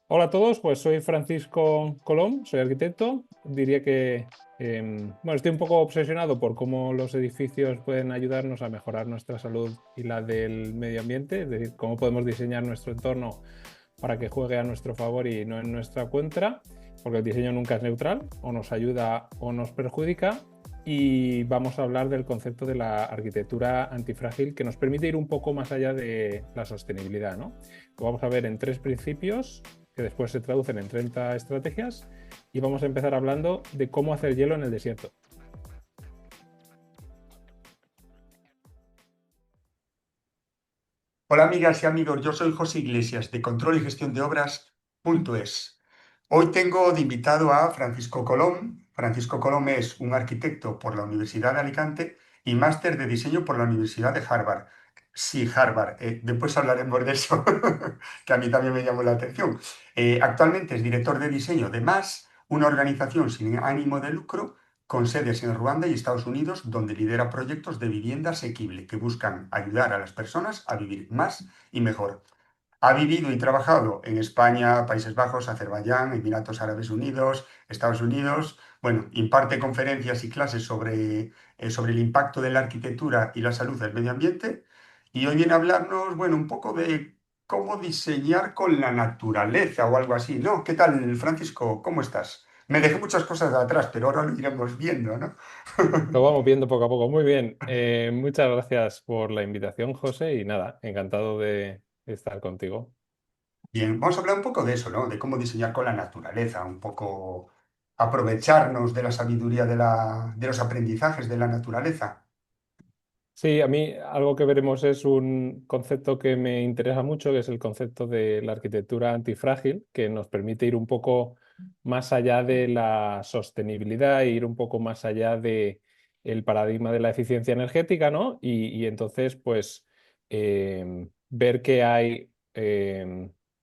Hola a todos, pues soy Francisco Colom, soy arquitecto. Diría que bueno, estoy un poco obsesionado por cómo los edificios pueden ayudarnos a mejorar nuestra salud y la del medio ambiente, es decir, cómo podemos diseñar nuestro entorno para que juegue a nuestro favor y no en nuestra contra, porque el diseño nunca es neutral, o nos ayuda o nos perjudica. Y vamos a hablar del concepto de la arquitectura antifrágil que nos permite ir un poco más allá de la sostenibilidad, ¿no? Lo vamos a ver en tres principios que después se traducen en 30 estrategias y vamos a empezar hablando de cómo hacer hielo en el desierto. Hola amigas y amigos, yo soy José Iglesias de Control y Gestión de Obras.es. Hoy tengo de invitado a Francisco Colom. Francisco Colom es un arquitecto por la Universidad de Alicante y máster de diseño por la Universidad de Harvard. Sí, Harvard. Después hablaremos de eso, que a mí también me llamó la atención. Actualmente es director de diseño de MAS, una organización sin ánimo de lucro con sedes en Ruanda y Estados Unidos, donde lidera proyectos de vivienda asequible que buscan ayudar a las personas a vivir más y mejor. Ha vivido y trabajado en España, Países Bajos, Azerbaiyán, Emiratos Árabes Unidos, Estados Unidos. Bueno, imparte conferencias y clases sobre el impacto de la arquitectura y la salud del medio ambiente. Y hoy viene a hablarnos, bueno, un poco de cómo diseñar con la naturaleza o algo así, ¿no? ¿Qué tal, Francisco? ¿Cómo estás? Me dejé muchas cosas de atrás, pero ahora lo iremos viendo, ¿no? Lo vamos viendo poco a poco. Muy bien. Muchas gracias por la invitación, José, y nada, encantado de estar contigo. Bien, vamos a hablar un poco de eso, ¿no? De cómo diseñar con la naturaleza, un poco aprovecharnos de la sabiduría de los aprendizajes de la naturaleza. Sí, a mí algo que veremos es un concepto que me interesa mucho, que es el concepto de la arquitectura antifrágil, que nos permite ir un poco más allá de la sostenibilidad, e ir un poco más allá de el paradigma de la eficiencia energética, ¿no? Y entonces, pues, ver qué hay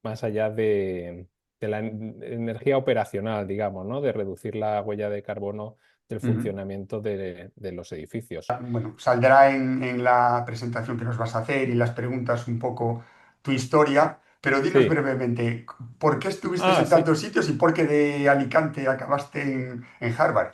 más allá de la energía operacional, digamos, ¿no? De reducir la huella de carbono del Ujú. funcionamiento de los edificios. Bueno, saldrá en la presentación que nos vas a hacer y las preguntas un poco tu historia, pero dinos Sí. brevemente, ¿por qué estuviste Ah, en sí. tantos sitios y por qué de Alicante acabaste en Harvard?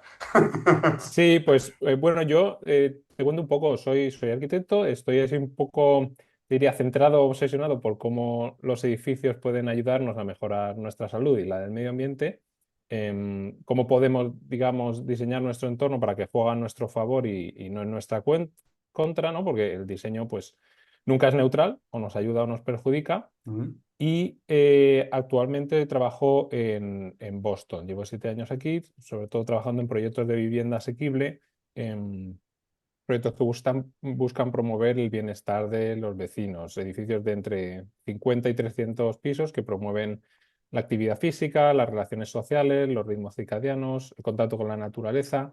Sí, pues bueno, yo te cuento un poco, soy arquitecto, estoy así un poco, diría, centrado, obsesionado por cómo los edificios pueden ayudarnos a mejorar nuestra salud y la del medio ambiente, cómo podemos, digamos, diseñar nuestro entorno para que juegue a nuestro favor y no en nuestra contra, ¿no? Porque el diseño, pues, nunca es neutral, o nos ayuda o nos perjudica. Ujú, Y actualmente trabajo en Boston. Llevo 7 años aquí, sobre todo trabajando en proyectos de vivienda asequible, en proyectos que buscan promover el bienestar de los vecinos, edificios de entre 50 y 300 pisos que promueven la actividad física, las relaciones sociales, los ritmos circadianos, el contacto con la naturaleza.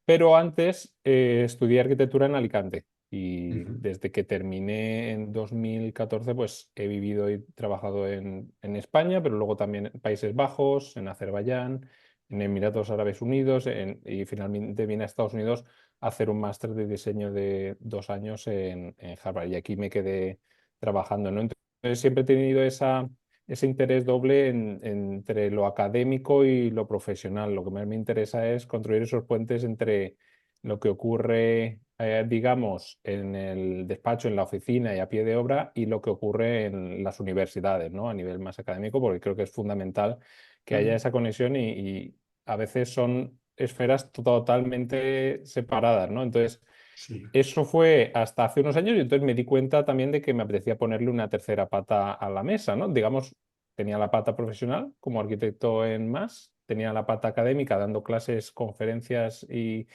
Pero antes estudié arquitectura en Alicante y ujú. desde que terminé en 2014 pues he vivido y trabajado en España, pero luego también en Países Bajos, en Azerbaiyán, en Emiratos Árabes Unidos y finalmente vine a Estados Unidos a hacer un máster de diseño de 2 años en Harvard y aquí me quedé trabajando, ¿no? Entonces siempre he tenido ese interés doble entre lo académico y lo profesional. Lo que más me interesa es construir esos puentes entre lo que ocurre, digamos, en el despacho, en la oficina y a pie de obra, y lo que ocurre en las universidades, ¿no? A nivel más académico, porque creo que es fundamental que haya esa conexión y a veces son esferas totalmente separadas, ¿no? Entonces, Sí. eso fue hasta hace unos años y entonces me di cuenta también de que me apetecía ponerle una tercera pata a la mesa, ¿no? Digamos, tenía la pata profesional como arquitecto en más, tenía la pata académica dando clases, conferencias y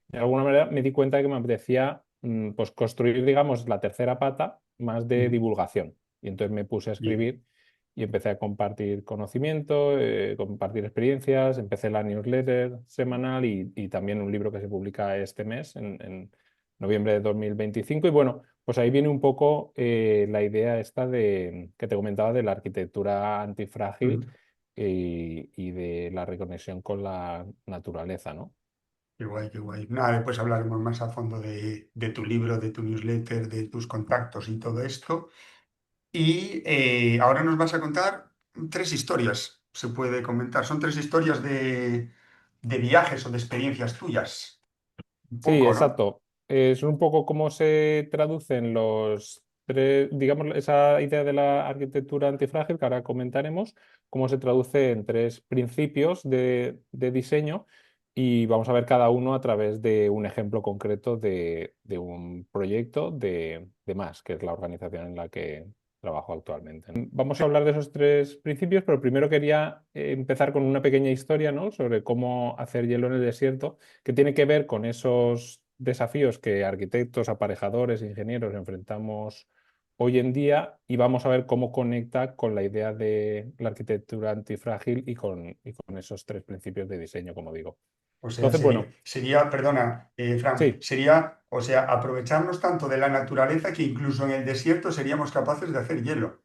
de alguna manera me di cuenta de que me apetecía pues construir, digamos, la tercera pata más de Ujú. divulgación. Y entonces me puse a Bien. escribir y empecé a compartir conocimiento, compartir experiencias, empecé la newsletter semanal y también un libro que se publica este mes en noviembre de 2025. Y bueno, pues ahí viene un poco la idea esta que te comentaba de la arquitectura antifrágil Ujú. y de la reconexión con la naturaleza, ¿no? Qué guay, qué guay. Nada, después hablaremos más a fondo de tu libro, de tu newsletter, de tus contactos y todo esto. Y ahora nos vas a contar, tres historias, se puede comentar. Son tres historias de viajes o de experiencias tuyas. Un Sí, poco, ¿no? exacto. Es un poco cómo se traducen los tres, digamos, esa idea de la arquitectura antifrágil que ahora comentaremos, cómo se traduce en tres principios de diseño y vamos a ver cada uno a través de un ejemplo concreto de un proyecto de MAS, que es la organización en la que trabajo actualmente. Vamos a hablar de esos tres principios, pero primero quería empezar con una pequeña historia, ¿no? Sobre cómo hacer hielo en el desierto que tiene que ver con esos desafíos que arquitectos, aparejadores, ingenieros enfrentamos hoy en día y vamos a ver cómo conecta con la idea de la arquitectura antifrágil y con esos tres principios de diseño, como digo. O sea, Entonces, bueno, perdona, Fran, sí, sería, o sea, aprovecharnos tanto de la naturaleza que incluso en el desierto seríamos capaces de hacer hielo.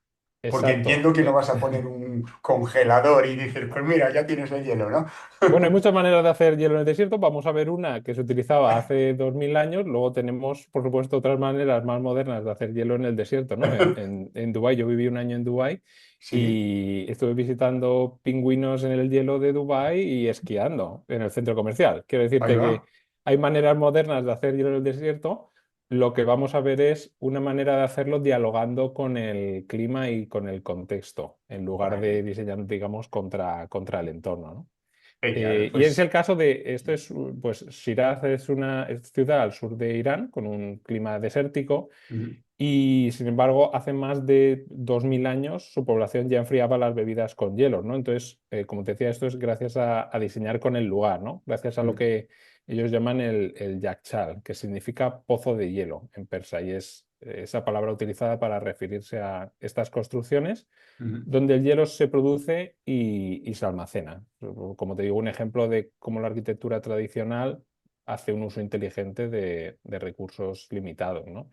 Porque entiendo exacto. que no vas a poner un congelador y dices, pues mira, ya tienes el hielo, ¿no? Bueno, hay muchas maneras de hacer hielo en el desierto. Vamos a ver una que se utilizaba hace 2000 años. Luego tenemos, por supuesto, otras maneras más modernas de hacer hielo en el desierto, ¿no? En Dubái, yo viví un año en Dubái Sí, y estuve visitando pingüinos en el hielo de Dubái y esquiando en el centro comercial. Quiero ahí decirte va. que hay maneras modernas de hacer hielo en el desierto. Lo que vamos a ver es una manera de hacerlo dialogando con el clima y con el contexto, en lugar de Vale, diseñar, digamos, contra el entorno, ¿no? genial, Y es el pues caso de, esto es, pues Shiraz es una ciudad al sur de Irán con un clima desértico mm, y sin embargo hace más de 2000 años su población ya enfriaba las bebidas con hielo, ¿no? Entonces, como te decía, esto es gracias a diseñar con el lugar, ¿no? Gracias a lo mm, que ellos llaman el yakchal, que significa pozo de hielo en persa y es esa palabra utilizada para referirse a estas construcciones mm, donde el hielo se produce y se almacena. Como te digo, un ejemplo de cómo la arquitectura tradicional hace un uso inteligente de recursos limitados, ¿no?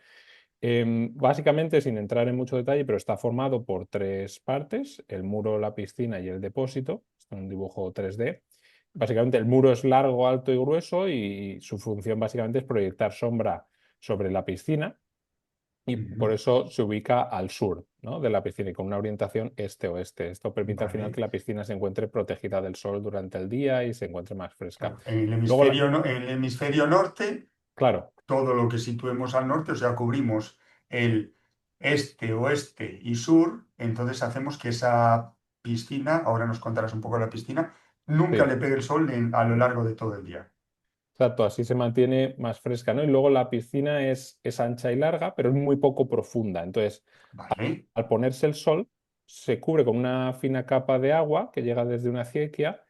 Básicamente, sin entrar en mucho detalle, pero está formado por tres partes, el muro, la piscina y el depósito. Está en un dibujo 3D. Básicamente el muro es largo, alto y grueso y su función básicamente es proyectar sombra sobre la piscina y por mm, eso se ubica al sur, ¿no? De la piscina y con una orientación este-oeste. Esto permite al final vale. que la piscina se encuentre protegida del sol durante el día y se encuentre más fresca. Claro, en el Luego, hemisferio, en el hemisferio norte, claro, todo lo que situemos al norte, o sea, cubrimos el este, oeste y sur, entonces hacemos que esa piscina, ahora nos contarás un poco de la piscina, nunca sí. le pegue el sol a lo largo de todo el día. Exacto, así se mantiene más fresca, ¿no? Y luego la piscina es ancha y larga, pero es muy poco profunda. Entonces, ¿Vale? al ponerse el sol, se cubre con una fina capa de agua que llega desde una acequia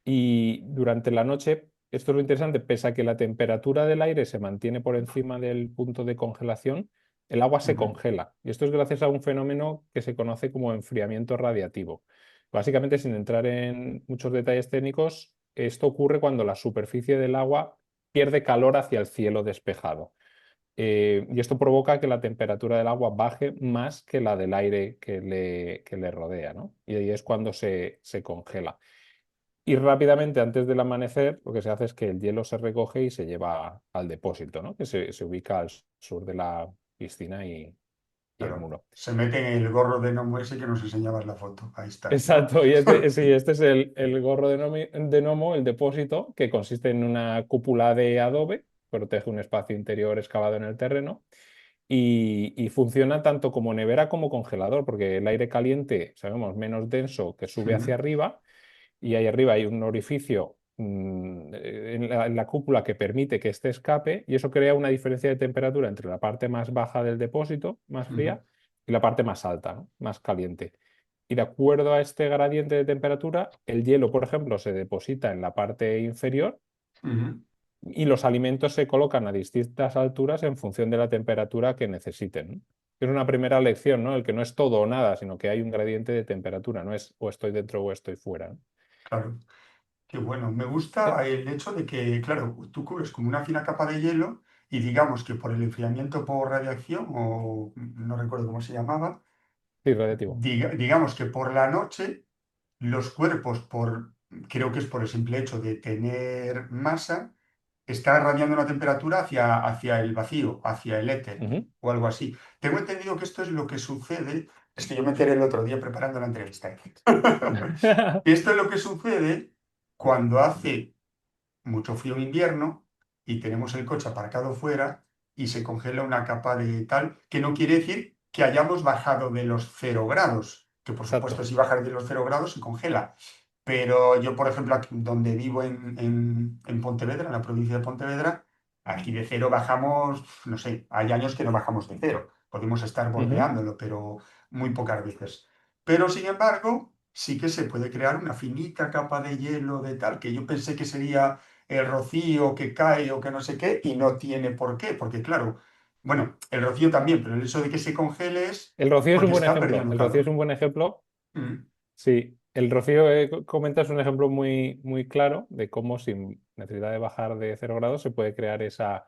y durante la noche, esto es lo interesante, pese a que la temperatura del aire se mantiene por encima del punto de congelación, el agua se Ujú, congela. Y esto es gracias a un fenómeno que se conoce como enfriamiento radiativo. Básicamente, sin entrar en muchos detalles técnicos, esto ocurre cuando la superficie del agua pierde calor hacia el cielo despejado. Y esto provoca que la temperatura del agua baje más que la del aire que le rodea, ¿no? Y ahí es cuando se congela. Y rápidamente, antes del amanecer, lo que se hace es que el hielo se recoge y se lleva al depósito, ¿no? Que se ubica al sur de la piscina y el claro. muro. Se mete en el gorro de gnomo ese que nos enseñabas la foto. Ahí está, ¿no? Exacto, y sí, este es el gorro de gnomo, el depósito, que consiste en una cúpula de adobe, protege un espacio interior excavado en el terreno y funciona tanto como nevera como congelador, porque el aire caliente, sabemos, menos denso que sube hacia Ujú, arriba y ahí arriba hay un orificio en la cúpula que permite que este escape y eso crea una diferencia de temperatura entre la parte más baja del depósito, más ujú, fría, y la parte más alta, ¿no? Más caliente. Y de acuerdo a este gradiente de temperatura, el hielo, por ejemplo, se deposita en la parte inferior ujú. y los alimentos se colocan a distintas alturas en función de la temperatura que necesiten, ¿no? Es una primera lección, ¿no? El que no es todo o nada, sino que hay un gradiente de temperatura, no es o estoy dentro o estoy fuera, ¿no? Claro. Qué bueno, me Eh, gusta el hecho de que, claro, tú cubres como una fina capa de hielo y digamos que por el enfriamiento por radiación, o no recuerdo cómo se llamaba, Sí, radiativo. digamos que por la noche los cuerpos, creo que es por el simple hecho de tener masa, están irradiando una temperatura hacia el vacío, hacia el éter Ujú. o algo así. Tengo entendido que esto es lo que sucede Es que yo me enteré el otro día preparando la entrevista. Esto es lo que sucede cuando hace mucho frío en invierno y tenemos el coche aparcado fuera y se congela una capa de tal, que no quiere decir que hayamos bajado de los 0 grados, que por supuesto Exacto. si bajas de los 0 grados se congela. Pero yo, por ejemplo, aquí donde vivo en Pontevedra, en la provincia de Pontevedra, aquí de cero bajamos, no sé, hay años que no bajamos de cero. Podemos estar Ujú. bordeándolo, pero muy pocas veces. Pero sin embargo, sí que se puede crear una finita capa de hielo de tal, que yo pensé que sería el rocío que cae o que no sé qué, y no tiene por qué, porque claro, bueno, el rocío también, pero el hecho de que se congele es El rocío es un porque buen está ejemplo. perdiendo El rocío es calor. un buen ejemplo. Mm, Sí, el rocío comentas un ejemplo muy, muy claro de cómo sin necesidad de bajar de 0 grados se puede crear esa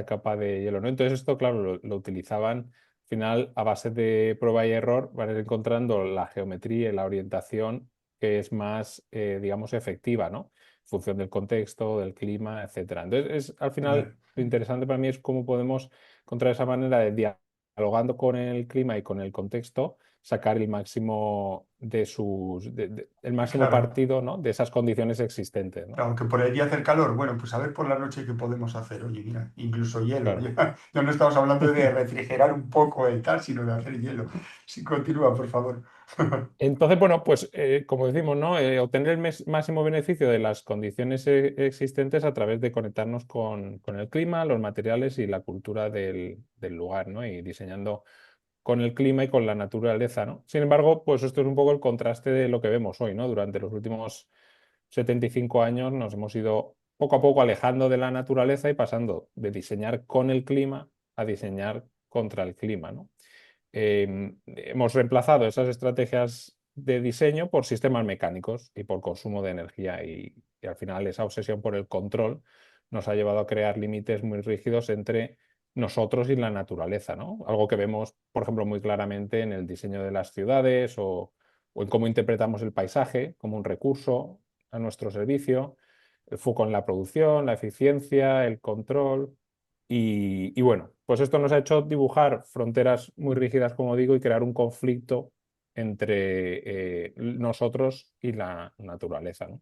capa de hielo, ¿no? Entonces esto, claro, lo utilizaban al final a base de prueba y error, van a ir encontrando la geometría y la orientación que es más, digamos, efectiva, ¿no? En función del contexto, del clima, etcétera. Entonces, al final, ya, lo interesante para mí es cómo podemos encontrar esa manera de dialogando con el clima y con el contexto, sacar el máximo el máximo claro. partido, ¿no? De esas condiciones existentes, ¿no? Claro, que por el día hacer calor, bueno, pues a ver por la noche qué podemos hacer. Oye, mira, incluso hielo. Claro. Ya no estamos hablando de refrigerar un poco el tal, sino de hacer hielo. Sí, continúa, por favor. Entonces, bueno, pues como decimos, ¿no? Obtener el máximo beneficio de las condiciones existentes a través de conectarnos con el clima, los materiales y la cultura del lugar, ¿no? Y diseñando con el clima y con la naturaleza, ¿no? Sin embargo, pues esto es un poco el contraste de lo que vemos hoy, ¿no? Durante los últimos 75 años nos hemos ido poco a poco alejando de la naturaleza y pasando de diseñar con el clima a diseñar contra el clima, ¿no? Hemos reemplazado esas estrategias de diseño por sistemas mecánicos y por consumo de energía y al final esa obsesión por el control nos ha llevado a crear límites muy rígidos entre nosotros y la naturaleza, ¿no? Algo que vemos, por ejemplo, muy claramente en el diseño de las ciudades o en cómo interpretamos el paisaje como un recurso a nuestro servicio, el foco en la producción, la eficiencia, el control. Y bueno, pues esto nos ha hecho dibujar fronteras muy rígidas, como digo, y crear un conflicto entre nosotros y la naturaleza, ¿no?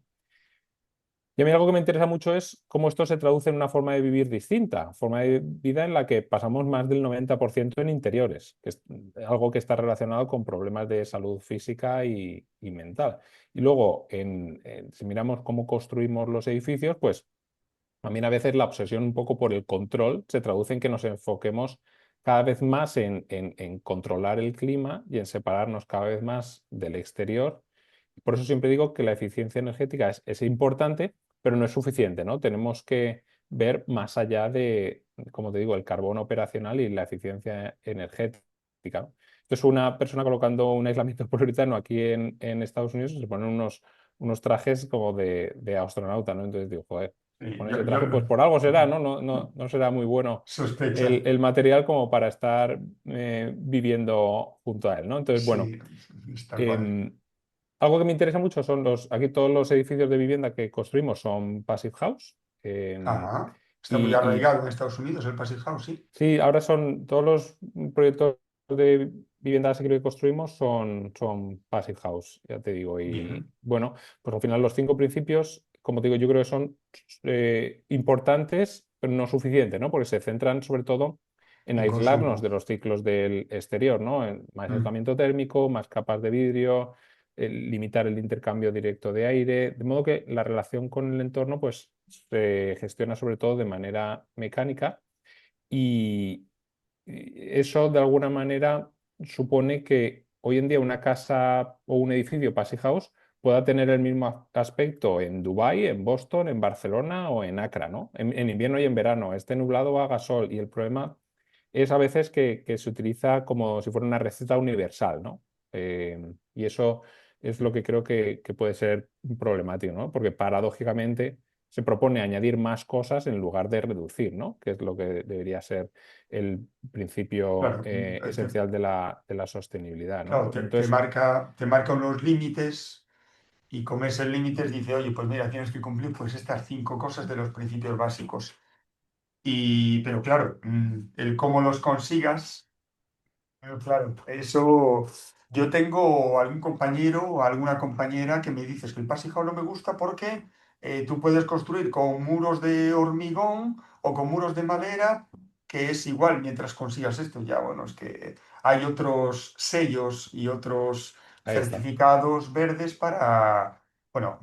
Y a mí algo que me interesa mucho es cómo esto se traduce en una forma de vivir distinta, forma de vida en la que pasamos más del 90% en interiores, que es algo que está relacionado con problemas de salud física y mental. Y luego, si miramos cómo construimos los edificios, pues también a veces la obsesión un poco por el control se traduce en que nos enfoquemos cada vez más en controlar el clima y en separarnos cada vez más del exterior. Por eso siempre digo que la eficiencia energética es importante, pero no es suficiente, ¿no? Tenemos que ver más allá de, como te digo, el carbón operacional y la eficiencia energética, ¿no? Entonces, una persona colocando un aislamiento poliuretano aquí en Estados Unidos se pone unos trajes como de astronauta, ¿no? Entonces digo, joder, Sí, con ese traje, pues por algo será, ¿no? No será muy bueno sospecha. el material como para estar viviendo junto a él, ¿no? Entonces, bueno, Sí, está cual. em, algo que me interesa mucho son aquí todos los edificios de vivienda que construimos son Passive House. em, Ah, está muy y arraigado en Estados Unidos el Passive House, sí. sí, ahora son todos los proyectos de vivienda asequible que construimos son Passive House, ya te digo. Y Bien, bueno, pues al final los 5 principios, como te digo, yo creo que son importantes, pero no suficientes, ¿no? Porque se centran sobre todo en en aislarnos consumo. de los ciclos del exterior, ¿no? En más Mm, aislamiento térmico, más capas de vidrio, limitar el intercambio directo de aire, de modo que la relación con el entorno, pues, se gestiona sobre todo de manera mecánica y eso de alguna manera supone que hoy en día una casa o un edificio Passive House pueda tener el mismo aspecto en Dubái, en Boston, en Barcelona o en Accra, ¿no? En invierno y en verano, esté nublado o haga sol. Y el problema es a veces que se utiliza como si fuera una receta universal, ¿no? Y eso es lo que creo que puede ser problemático, ¿no? Porque paradójicamente se propone añadir más cosas en lugar de reducir, ¿no? Que es lo que debería ser el principio claro, esencial de la sostenibilidad, ¿no? claro, Entonces, te marca unos límites y con esos límites dice, oye, pues mira, tienes que cumplir pues estas 5 cosas de los principios básicos. Pero claro, el cómo los consigas Claro, eso yo tengo algún compañero o alguna compañera que me dices que el Passy House no me gusta porque tú puedes construir con muros de hormigón o con muros de madera, que es igual mientras consigas esto. Ya, bueno, es que hay otros sellos y otros Ahí está. certificados verdes para, bueno,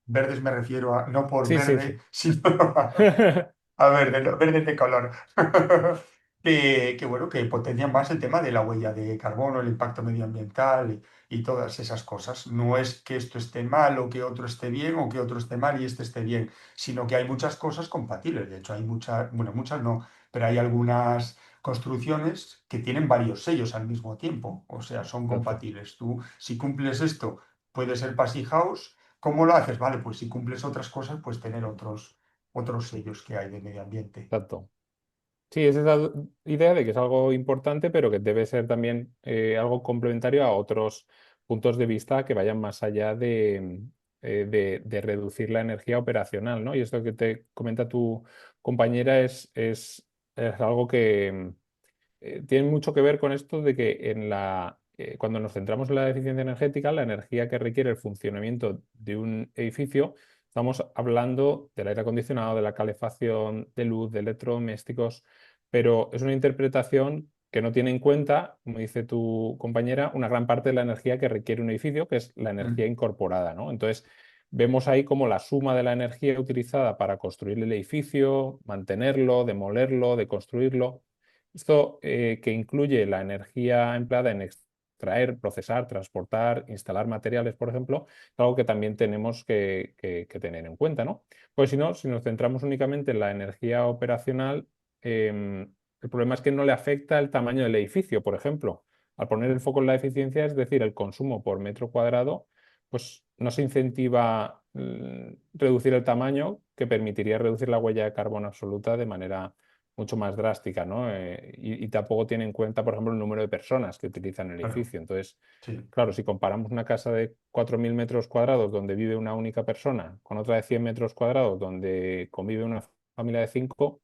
verdes me refiero a, no por Sí, sí, verde, sí. sino a verde, no, verde de color. Que, bueno, que potencian más el tema de la huella de carbono, el impacto medioambiental y todas esas cosas. No es que esto esté mal o que otro esté bien o que otro esté mal y este esté bien, sino que hay muchas cosas compatibles. De hecho, hay muchas, bueno, muchas no, pero hay algunas construcciones que tienen varios sellos al mismo tiempo, o sea, son Exacto, compatibles. Tú, si cumples esto, puede ser Passy House. ¿Cómo lo haces? Vale, pues si cumples otras cosas, pues tener otros sellos que hay de medio ambiente. exacto. Sí, es esa idea de que es algo importante, pero que debe ser también algo complementario a otros puntos de vista que vayan más allá de reducir la energía operacional, ¿no? Y esto que te comenta tu compañera es algo que tiene mucho que ver con esto de que cuando nos centramos en la eficiencia energética, la energía que requiere el funcionamiento de un edificio, estamos hablando del aire acondicionado, de la calefacción, de luz, de electrodomésticos, pero es una interpretación que no tiene en cuenta, como dice tu compañera, una gran parte de la energía que requiere un edificio, que es la energía Mm, incorporada, ¿no? Entonces, vemos ahí como la suma de la energía utilizada para construir el edificio, mantenerlo, demolerlo, deconstruirlo. Esto que incluye la energía empleada en extraer, procesar, transportar, instalar materiales, por ejemplo, es algo que también tenemos que tener en cuenta, ¿no? Pues si no, si nos centramos únicamente en la energía operacional, el problema es que no le afecta el tamaño del edificio, por ejemplo. Al poner el foco en la eficiencia, es decir, el consumo por metro cuadrado, pues no se incentiva reducir el tamaño, que permitiría reducir la huella de carbono absoluta de manera mucho más drástica, ¿no? Y tampoco tiene en cuenta, por ejemplo, el número de personas que utilizan el claro, edificio. Entonces, sí, claro, si comparamos una casa de 4.000 metros cuadrados donde vive una única persona con otra de 100 metros cuadrados donde convive una familia de 5,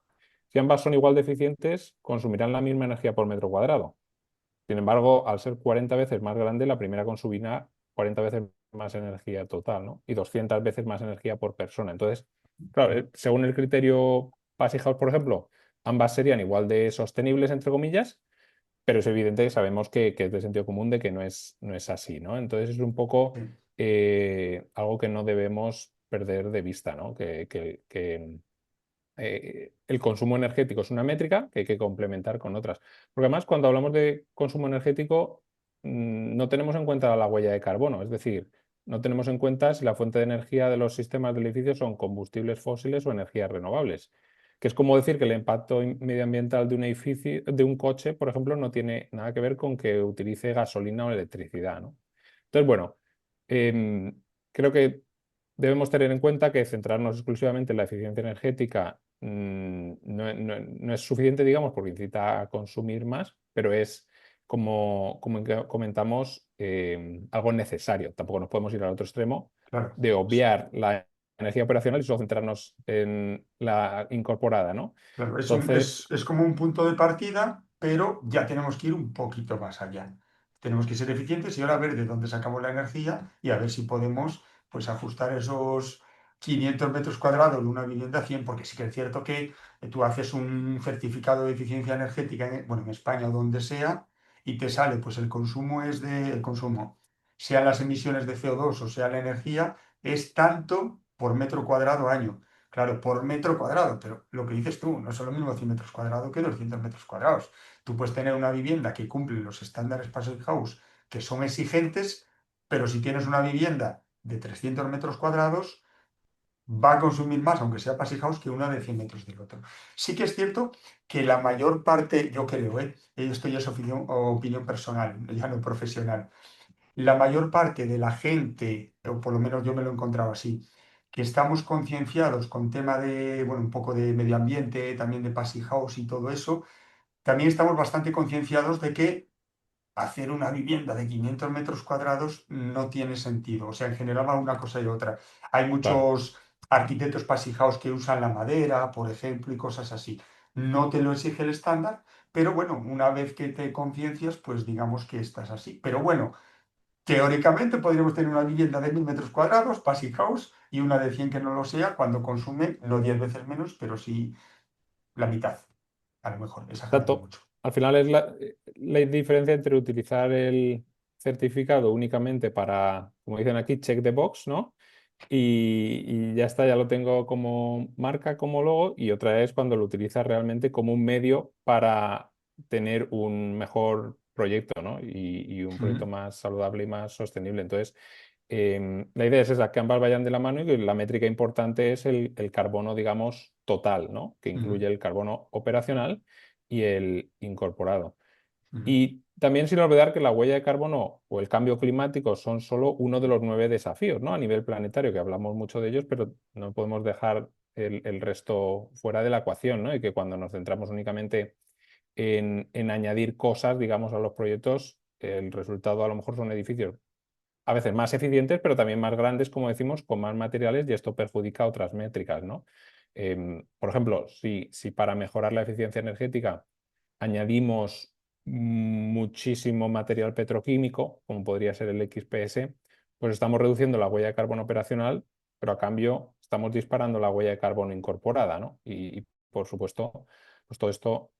si ambas son igual de eficientes, consumirán la misma energía por metro cuadrado. Sin embargo, al ser 40 veces más grande, la primera consumirá 40 veces más energía total, ¿no? Y 200 veces más energía por persona. Entonces, claro, según el criterio Passy House, por ejemplo, ambas serían igual de sostenibles, entre comillas, pero es evidente que sabemos que es de sentido común de que no es así, ¿no? Entonces es un poco sí, algo que no debemos perder de vista, ¿no? El consumo energético es una métrica que hay que complementar con otras. Porque además, cuando hablamos de consumo energético, no tenemos en cuenta la huella de carbono, es decir, no tenemos en cuenta si la fuente de energía de los sistemas del edificio son combustibles fósiles o energías renovables. Que es como decir que el impacto medioambiental de un edificio, de un coche, por ejemplo, no tiene nada que ver con que utilice gasolina o electricidad, ¿no? Entonces, bueno, em, creo que debemos tener en cuenta que centrarnos exclusivamente en la eficiencia energética no es suficiente, digamos, porque incita a consumir más, pero es, como comentamos, algo necesario. Tampoco nos podemos ir al otro extremo claro. de obviar la energía operacional y solo centrarnos en la incorporada, ¿no? Claro, Entonces, es como un punto de partida, pero ya tenemos que ir un poquito más allá. Tenemos que ser eficientes y ahora ver de dónde sacamos la energía y a ver si podemos pues, ajustar esos 500 metros cuadrados de una vivienda a 100, porque sí que es cierto que tú haces un certificado de eficiencia energética, bueno, en España o donde sea, y te sale, pues el consumo es de, el consumo, sean las emisiones de CO2 o sea la energía, es tanto por metro cuadrado año. Claro, por metro cuadrado, pero lo que dices tú, no es lo mismo 100 metros cuadrados que 200 metros cuadrados. Tú puedes tener una vivienda que cumple los estándares Passive House, que son exigentes, pero si tienes una vivienda de 300 metros cuadrados, va a consumir más, aunque sea Passive House, que una de 100 metros del otro. Sí que es cierto que la mayor parte, yo creo, esto ya es opinión personal, ya no profesional, la mayor parte de la gente, o por lo menos yo me lo he encontrado así, que estamos concienciados con tema de, bueno, un poco de medio ambiente, también de Passive House y todo eso, también estamos bastante concienciados de que hacer una vivienda de 500 metros cuadrados no tiene sentido. O sea, en general va una cosa y otra. Hay claro, muchos arquitectos Passive House que usan la madera, por ejemplo, y cosas así. No te lo exige el estándar, pero bueno, una vez que te conciencias, pues digamos que estás así. Pero bueno, teóricamente podríamos tener una vivienda de 1000 metros cuadrados, Passive House, y una de 100 que no lo sea, cuando consume no 10 veces menos, pero sí la mitad, a lo mejor, exagerando Exacto. mucho. Al final es la diferencia entre utilizar el certificado únicamente para, como dicen aquí, check the box, ¿no? Y ya está, ya lo tengo como marca, como logo, y otra es cuando lo utilizas realmente como un medio para tener un mejor proyecto, ¿no? Y un proyecto Ujú, más saludable y más sostenible. Entonces, la idea es esa, que ambas vayan de la mano y que la métrica importante es el carbono, digamos, total, ¿no? Que ujú, incluye el carbono operacional y el incorporado. ujú, Y también sin olvidar que la huella de carbono o el cambio climático son solo uno de los 9 desafíos, ¿no? A nivel planetario, que hablamos mucho de ellos, pero no podemos dejar el resto fuera de la ecuación, ¿no? Y que cuando nos centramos únicamente en añadir cosas, digamos, a los proyectos, el resultado a lo mejor son edificios a veces más eficientes, pero también más grandes, como decimos, con más materiales, y esto perjudica otras métricas, ¿no? Por ejemplo, si para mejorar la eficiencia energética añadimos muchísimo material petroquímico, como podría ser el XPS, pues estamos reduciendo la huella de carbono operacional, pero a cambio estamos disparando la huella de carbono incorporada, ¿no? Y, por supuesto, pues todo esto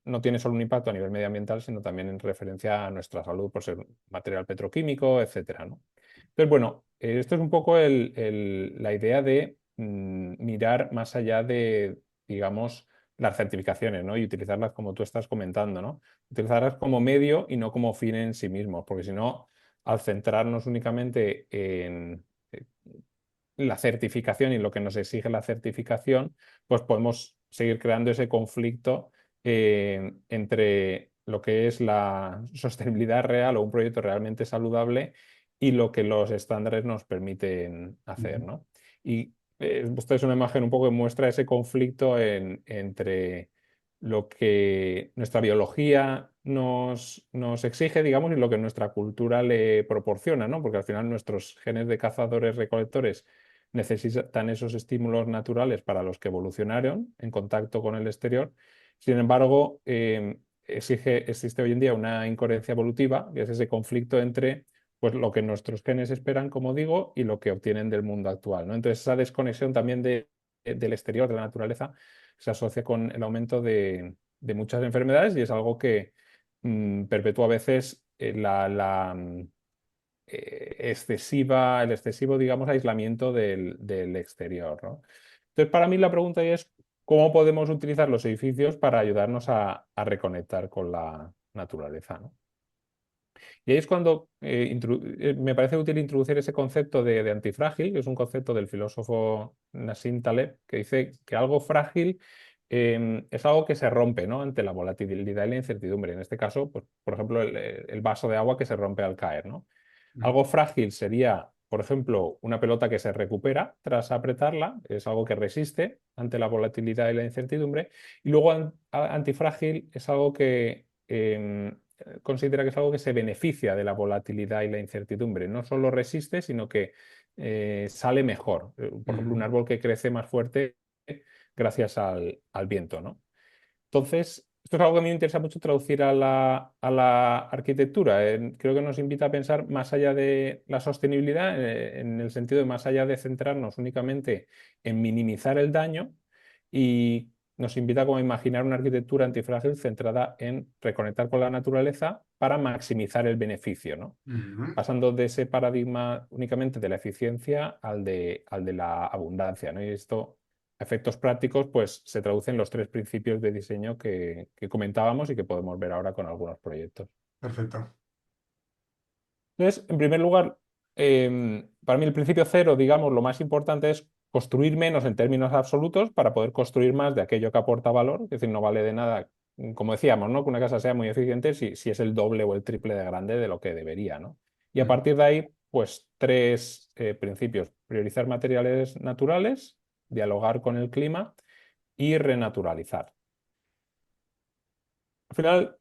no tiene solo un impacto a nivel medioambiental, sino también en referencia a nuestra salud por ser material petroquímico, etcétera, ¿no? Entonces, bueno, esto es un poco la idea de mirar más allá de, digamos, las certificaciones, ¿no? Y utilizarlas como tú estás comentando, ¿no? Utilizarlas como medio y no como fin en sí mismo, porque si no, al centrarnos únicamente en la certificación y lo que nos exige la certificación, pues podemos seguir creando ese conflicto entre lo que es la sostenibilidad real o un proyecto realmente saludable y lo que los estándares nos permiten hacer, ujú, ¿no? Y esta es una imagen un poco que muestra ese conflicto entre lo que nuestra biología nos exige, digamos, y lo que nuestra cultura le proporciona, ¿no? Porque al final nuestros genes de cazadores-recolectores necesitan esos estímulos naturales para los que evolucionaron en contacto con el exterior. Sin embargo, existe hoy en día una incoherencia evolutiva, que es ese conflicto entre pues, lo que nuestros genes esperan, como digo, y lo que obtienen del mundo actual, ¿no? Entonces, esa desconexión también del exterior, de la naturaleza, se asocia con el aumento de muchas enfermedades y es algo que perpetúa a veces el excesivo, digamos, aislamiento del exterior, ¿no? Entonces, para mí la pregunta es, ¿cómo podemos utilizar los edificios para ayudarnos a reconectar con la naturaleza, ¿no? Y ahí es cuando me parece útil introducir ese concepto de antifrágil, que es un concepto del filósofo Nassim Taleb, que dice que algo frágil es algo que se rompe, ¿no? Ante la volatilidad y la incertidumbre. En este caso, pues, por ejemplo, el vaso de agua que se rompe al caer, ¿no? ujú, Algo frágil sería, por ejemplo, una pelota que se recupera tras apretarla, es algo que resiste ante la volatilidad y la incertidumbre. Y luego antifrágil es algo que considera que es algo que se beneficia de la volatilidad y la incertidumbre. No solo resiste, sino que sale mejor. Por ejemplo, un ujú. árbol que crece más fuerte gracias al viento, ¿no? Entonces, esto es algo que a mí me interesa mucho traducir a la arquitectura. Creo que nos invita a pensar más allá de la sostenibilidad, en el sentido de más allá de centrarnos únicamente en minimizar el daño, y nos invita como a imaginar una arquitectura antifrágil centrada en reconectar con la naturaleza para maximizar el beneficio, ¿no? Ujú. Pasando de ese paradigma únicamente de la eficiencia al de la abundancia, ¿no? Y esto, a efectos prácticos, pues se traduce en los 3 principios de diseño que comentábamos y que podemos ver ahora con algunos proyectos. Perfecto. Entonces, en primer lugar, para mí el principio cero, digamos, lo más importante es construir menos en términos absolutos para poder construir más de aquello que aporta valor. Es decir, no vale de nada, como decíamos, ¿no? Que una casa sea muy eficiente si es el doble o el triple de grande de lo que debería, ¿no? Y a Mm, partir de ahí, pues 3 principios. Priorizar materiales naturales, dialogar con el clima y renaturalizar. Al final,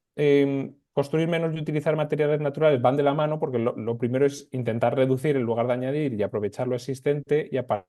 construir menos y utilizar materiales naturales van de la mano porque lo primero es intentar reducir en lugar de añadir y aprovechar lo existente, y a partir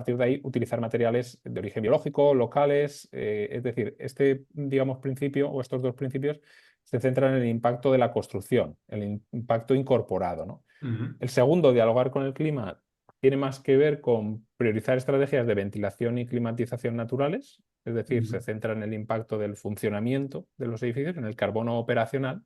partir de ahí utilizar materiales de origen biológico, locales. Es decir, este, digamos, principio o estos dos principios se centran en el impacto de la construcción, el impacto incorporado, ¿no? Ujú, El segundo, dialogar con el clima, tiene más que ver con priorizar estrategias de ventilación y climatización naturales, es decir, se ujú. centra en el impacto del funcionamiento de los edificios, en el carbono operacional.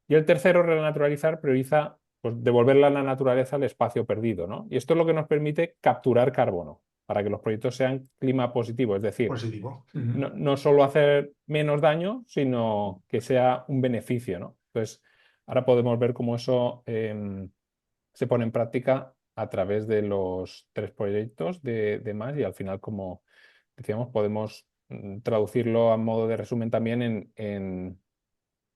Y el tercero, renaturalizar, prioriza pues, devolverle a la naturaleza el espacio perdido, ¿no? Y esto es lo que nos permite capturar carbono para que los proyectos sean clima positivo, es decir, Positivo. Ujú. no solo hacer menos daño, sino que sea un beneficio, ¿no? Entonces, ahora podemos ver cómo eso se pone en práctica a través de los tres proyectos de más y al final, como decíamos, podemos traducirlo a modo de resumen también en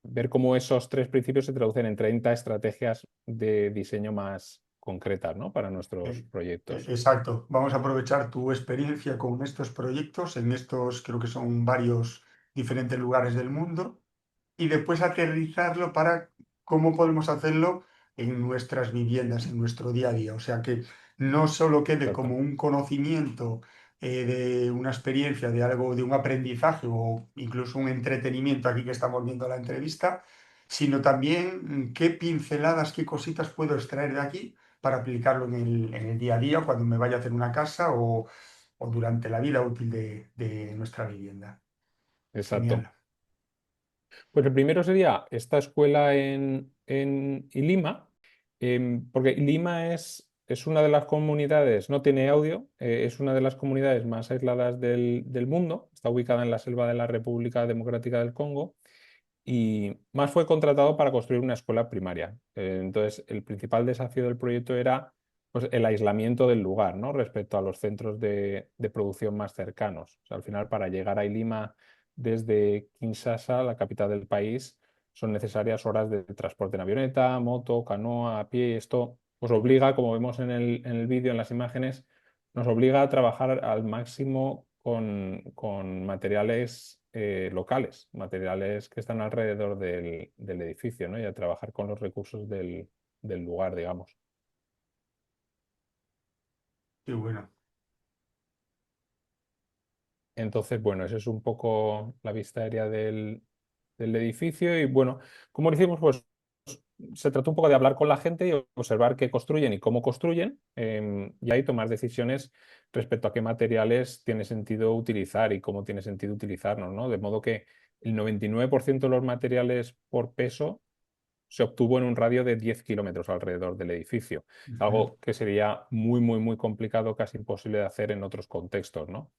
ver cómo esos tres principios se traducen en 30 estrategias de diseño más concretas, ¿no? Para nuestros proyectos. Exacto. Vamos a aprovechar tu experiencia con estos proyectos en estos, creo que son varios diferentes lugares del mundo, y después aterrizarlo para cómo podemos hacerlo en nuestras viviendas, en nuestro día a día. O sea, que no solo quede como Exacto, un conocimiento de una experiencia, de algo, de un aprendizaje o incluso un entretenimiento aquí que estamos viendo la entrevista, sino también qué pinceladas, qué cositas puedo extraer de aquí para aplicarlo en el día a día cuando me vaya a hacer una casa o durante la vida útil de nuestra vivienda. exacto. Genial. Pues el primero sería esta escuela en Lima, porque Lima es una de las comunidades, no tiene audio, es una de las comunidades más aisladas del mundo, está ubicada en la selva de la República Democrática del Congo y más fue contratado para construir una escuela primaria. Entonces, el principal desafío del proyecto era pues, el aislamiento del lugar, ¿no? Respecto a los centros de producción más cercanos. O sea, al final, para llegar a Lima desde Kinshasa, la capital del país, son necesarias horas de transporte en avioneta, moto, canoa, a pie, y esto pues obliga, como vemos en el vídeo, en las imágenes, nos obliga a trabajar al máximo con materiales locales, materiales que están alrededor del edificio, ¿no? Y a trabajar con los recursos del lugar, digamos. Qué bueno. Entonces, bueno, esa es un poco la vista aérea del edificio y bueno, como decimos, pues se trata un poco de hablar con la gente y observar qué construyen y cómo construyen y ahí tomar decisiones respecto a qué materiales tiene sentido utilizar y cómo tiene sentido utilizarlos, ¿no? De modo que el 99% de los materiales por peso se obtuvo en un radio de 10 kilómetros alrededor del edificio, Ujú, algo que sería muy, muy, muy complicado, casi imposible de hacer en otros contextos, ¿no?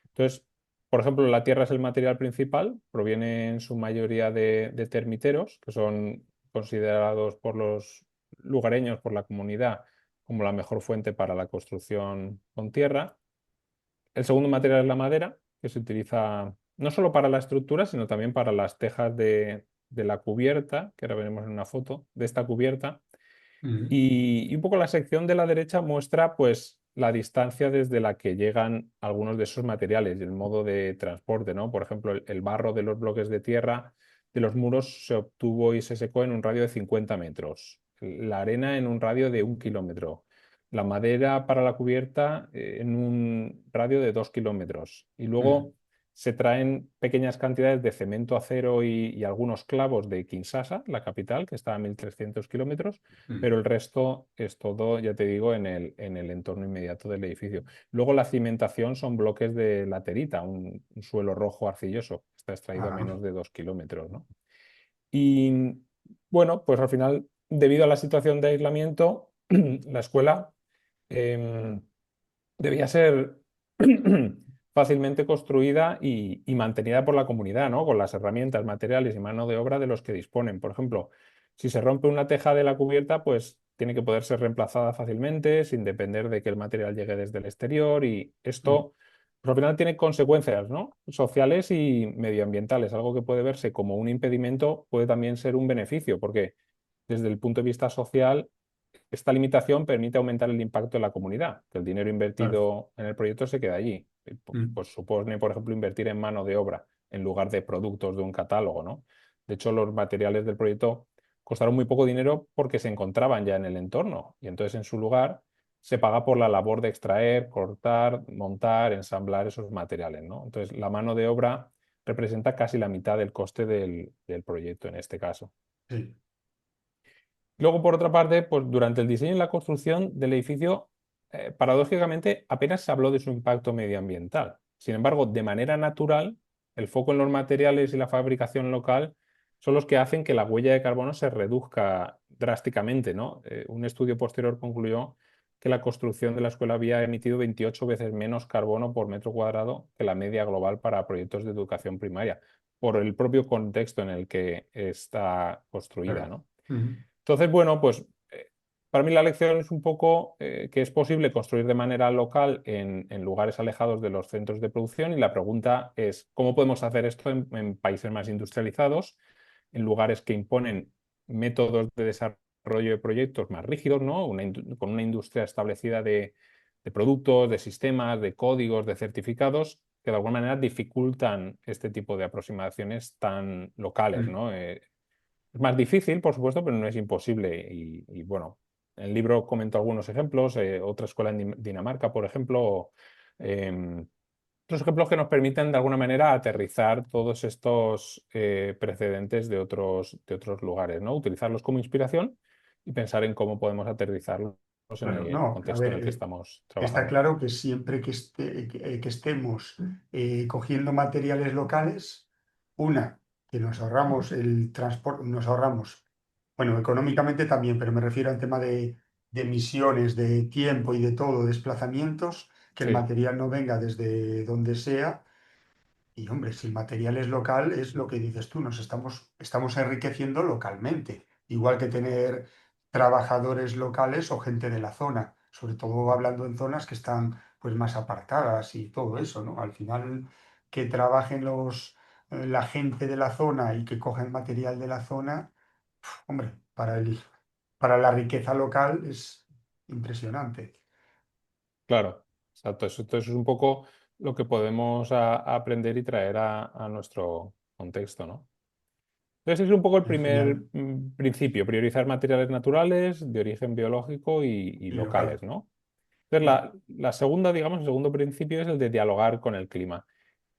Entonces, por ejemplo, la tierra es el material principal, proviene en su mayoría de termiteros, que son considerados por los lugareños, por la comunidad, como la mejor fuente para la construcción con tierra. El segundo material es la madera, que se utiliza no solo para la estructura, sino también para las tejas de la cubierta, que ahora veremos en una foto, de esta cubierta. ujú, Y un poco la sección de la derecha muestra pues la distancia desde la que llegan algunos de esos materiales y el modo de transporte, ¿no? Por ejemplo, el barro de los bloques de tierra de los muros se obtuvo y se secó en un radio de 50 metros, la arena en un radio de 1 kilómetro, la madera para la cubierta en un radio de 2 kilómetros y ujú, luego se traen pequeñas cantidades de cemento, acero y algunos clavos de Kinshasa, la capital, que está a 1.300 kilómetros, ujú. pero el resto es todo, ya te digo, en el entorno inmediato del edificio. Luego la cimentación son bloques de laterita, un suelo rojo arcilloso, está extraído a Ajá. menos de 2 kilómetros, ¿no? Y bueno, pues al final, debido a la situación de aislamiento, la escuela em, debía ser fácilmente construida y mantenida por la comunidad, ¿no? Con las herramientas, materiales y mano de obra de los que disponen. Por ejemplo, si se rompe una teja de la cubierta, pues tiene que poder ser reemplazada fácilmente, sin depender de que el material llegue desde el exterior. Y Mm. esto, pues, al final tiene consecuencias, ¿no? Sociales y medioambientales. Algo que puede verse como un impedimento puede también ser un beneficio, porque desde el punto de vista social esta limitación permite aumentar el impacto en la comunidad, que el dinero Claro. invertido en el proyecto se queda allí. Mm. Pues supone, por ejemplo, invertir en mano de obra en lugar de productos de un catálogo, ¿no? De hecho, los materiales del proyecto costaron muy poco dinero porque se encontraban ya en el entorno y entonces en su lugar se paga por la labor de extraer, cortar, montar, ensamblar esos materiales, ¿no? Entonces, la mano de obra representa casi la mitad del coste del proyecto en este caso. sí, Luego, por otra parte, pues durante el diseño y la construcción del edificio, paradójicamente, apenas se habló de su impacto medioambiental. Sin embargo, de manera natural, el foco en los materiales y la fabricación local son los que hacen que la huella de carbono se reduzca drásticamente, ¿no? Un estudio posterior concluyó que la construcción de la escuela había emitido 28 veces menos carbono por metro cuadrado que la media global para proyectos de educación primaria, por el propio contexto en el que está construida, claro. ¿no? Ujú, Entonces, bueno, pues para mí la lección es un poco que es posible construir de manera local en lugares alejados de los centros de producción y la pregunta es, ¿cómo podemos hacer esto en países más industrializados, en lugares que imponen métodos de desarrollo de proyectos más rígidos, ¿no? Con una industria establecida de productos, de sistemas, de códigos, de certificados, que de alguna manera dificultan este tipo de aproximaciones tan locales, ujú. ¿no? Es más difícil, por supuesto, pero no es imposible. Bueno, el libro comento algunos ejemplos, otra escuela en Dinamarca, por ejemplo, em, otros ejemplos que nos permiten de alguna manera aterrizar todos estos precedentes de otros lugares, ¿no? Utilizarlos como inspiración y pensar en cómo podemos aterrizarlos en Claro, el no, a contexto en ver, el que estamos está trabajando. claro que siempre que estemos cogiendo materiales locales, una, que nos ahorramos el transporte, nos ahorramos, bueno, económicamente también, pero me refiero al tema de emisiones, de tiempo y de todo, desplazamientos, que el Sí, material no venga desde donde sea. Y hombre, si el material es local, es lo que dices tú, estamos enriqueciendo localmente, igual que tener trabajadores locales o gente de la zona, sobre todo hablando en zonas que están pues más apartadas y todo eso, ¿no? Al final, que trabajen la gente de la zona y que cogen material de la zona, hombre, para la riqueza local es impresionante. claro, exacto. Entonces es un poco lo que podemos aprender y traer a nuestro contexto, ¿no? Entonces, ese es un poco el primer Genial. principio, priorizar materiales naturales de origen biológico y Y local. locales, ¿no? Entonces, la segunda, digamos, el segundo principio es el de dialogar con el clima.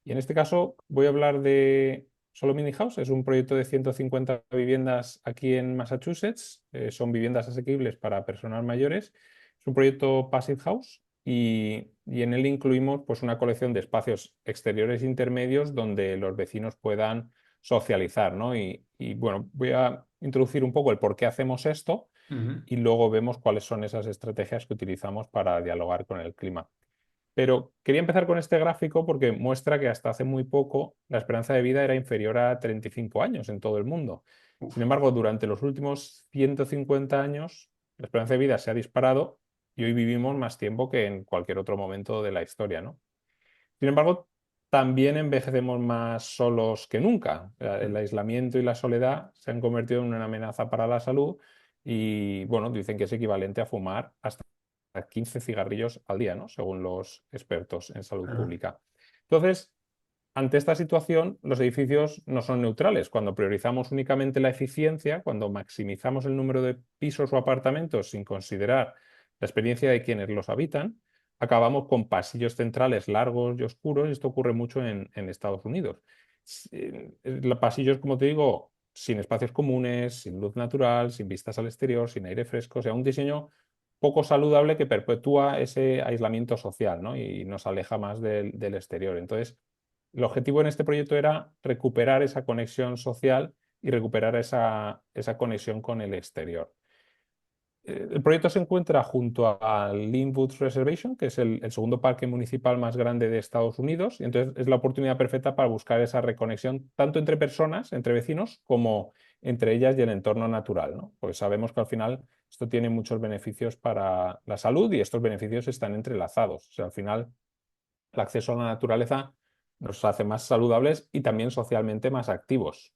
Y en este caso voy a hablar de Solomini House, es un proyecto de 150 viviendas aquí en Massachusetts, son viviendas asequibles para personas mayores. Es un proyecto Passive House y en él incluimos pues, una colección de espacios exteriores intermedios donde los vecinos puedan socializar, ¿no? Bueno, voy a introducir un poco el por qué hacemos esto Ujú, y luego vemos cuáles son esas estrategias que utilizamos para dialogar con el clima. Pero quería empezar con este gráfico porque muestra que hasta hace muy poco la esperanza de vida era inferior a 35 años en todo el mundo. Sin uf, embargo, durante los últimos 150 años, la esperanza de vida se ha disparado y hoy vivimos más tiempo que en cualquier otro momento de la historia, ¿no? Sin embargo, también envejecemos más solos que nunca. El aislamiento y la soledad se han convertido en una amenaza para la salud y, bueno, dicen que es equivalente a fumar hasta 15 cigarrillos al día, ¿no? Según los expertos en salud claro. pública. Entonces, ante esta situación, los edificios no son neutrales. Cuando priorizamos únicamente la eficiencia, cuando maximizamos el número de pisos o apartamentos sin considerar la experiencia de quienes los habitan, acabamos con pasillos centrales largos y oscuros. Esto ocurre mucho en Estados Unidos. Pasillos, como te digo, sin espacios comunes, sin luz natural, sin vistas al exterior, sin aire fresco, o sea, un diseño poco saludable que perpetúa ese aislamiento social, ¿no? Y nos aleja más del exterior. Entonces, el objetivo en este proyecto era recuperar esa conexión social y recuperar esa conexión con el exterior. El proyecto se encuentra junto al Linwood Reservation, que es el segundo parque municipal más grande de Estados Unidos, y entonces es la oportunidad perfecta para buscar esa reconexión tanto entre personas, entre vecinos, como entre ellas y el entorno natural, ¿no? Porque sabemos que al final esto tiene muchos beneficios para la salud y estos beneficios están entrelazados. O sea, al final el acceso a la naturaleza nos hace más saludables y también socialmente más activos.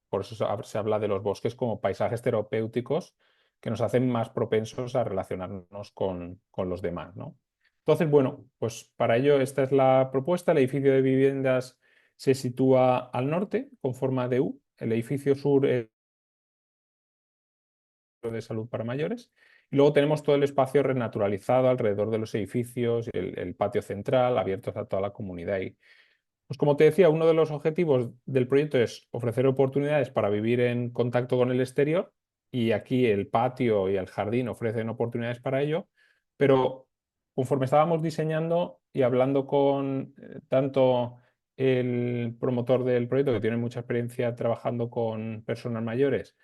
Por eso se habla de los bosques como paisajes terapéuticos que nos hacen más propensos a relacionarnos con los demás, ¿no? Entonces, bueno, pues para ello esta es la propuesta. El edificio de viviendas se sitúa al norte con forma de U. El edificio sur es de salud para mayores. Y luego tenemos todo el espacio renaturalizado alrededor de los edificios, el patio central abierto a toda la comunidad. Y, pues como te decía, uno de los objetivos del proyecto es ofrecer oportunidades para vivir en contacto con el exterior y aquí el patio y el jardín ofrecen oportunidades para ello, pero conforme estábamos diseñando y hablando con tanto el promotor del proyecto, que tiene mucha experiencia trabajando con personas mayores,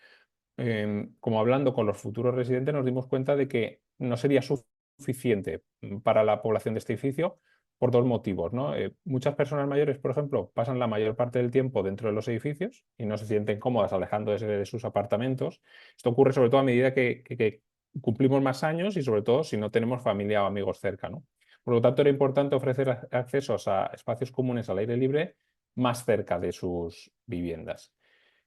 como hablando con los futuros residentes, nos dimos cuenta de que no sería suficiente para la población de este edificio por dos motivos, ¿no? Muchas personas mayores, por ejemplo, pasan la mayor parte del tiempo dentro de los edificios y no se sienten cómodas alejándose de sus apartamentos. Esto ocurre sobre todo a medida que cumplimos más años y sobre todo si no tenemos familia o amigos cerca, ¿no? Por lo tanto, era importante ofrecer accesos a espacios comunes al aire libre más cerca de sus viviendas.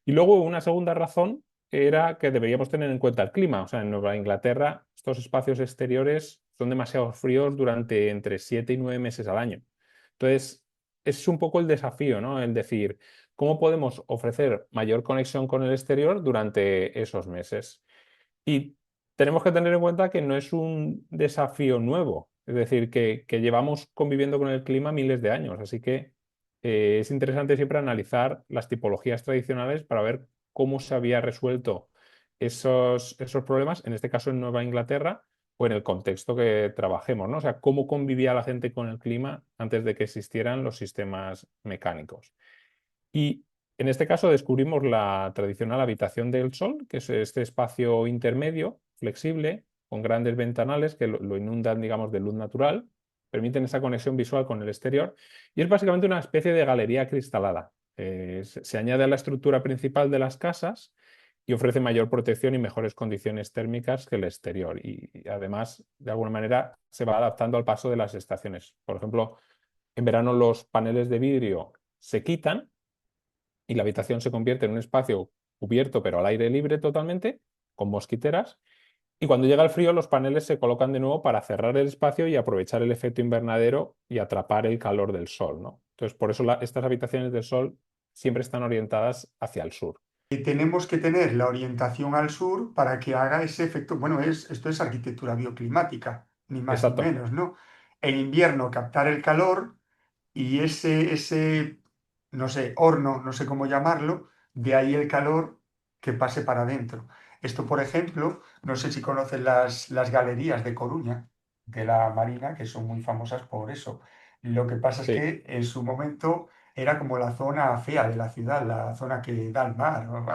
Y luego una segunda razón era que deberíamos tener en cuenta el clima. O sea, en Nueva Inglaterra estos espacios exteriores son demasiado fríos durante entre 7 y 9 meses al año. Entonces, es un poco el desafío, ¿no? El decir, ¿cómo podemos ofrecer mayor conexión con el exterior durante esos meses? Y tenemos que tener en cuenta que no es un desafío nuevo, es decir, que llevamos conviviendo con el clima miles de años, así que es interesante siempre analizar las tipologías tradicionales para ver cómo se había resuelto esos problemas, en este caso en Nueva Inglaterra o en el contexto que trabajemos, ¿no? O sea, cómo convivía la gente con el clima antes de que existieran los sistemas mecánicos. Y en este caso descubrimos la tradicional habitación del sol, que es este espacio intermedio, flexible, con grandes ventanales que lo inundan, digamos, de luz natural, permiten esa conexión visual con el exterior y es básicamente una especie de galería cristalada. Se añade a la estructura principal de las casas y ofrece mayor protección y mejores condiciones térmicas que el exterior. Y además, de alguna manera, se va adaptando al paso de las estaciones. Por ejemplo, en verano los paneles de vidrio se quitan y la habitación se convierte en un espacio cubierto pero al aire libre totalmente, con mosquiteras. Y cuando llega el frío, los paneles se colocan de nuevo para cerrar el espacio y aprovechar el efecto invernadero y atrapar el calor del sol, ¿no? Entonces, por eso estas habitaciones del sol siempre están orientadas hacia el sur. Tenemos que tener la orientación al sur para que haga ese efecto. Bueno, esto es arquitectura bioclimática, ni más ni Exacto, menos, ¿no? En invierno captar el calor y ese, no sé, horno, no sé cómo llamarlo, de ahí el calor que pase para adentro. Esto, por ejemplo, no sé si conocen las galerías de Coruña, de la Marina, que son muy famosas por eso. Lo que pasa es sí. que en su momento era como la zona fea de la ciudad, la zona que da al mar, ¿no?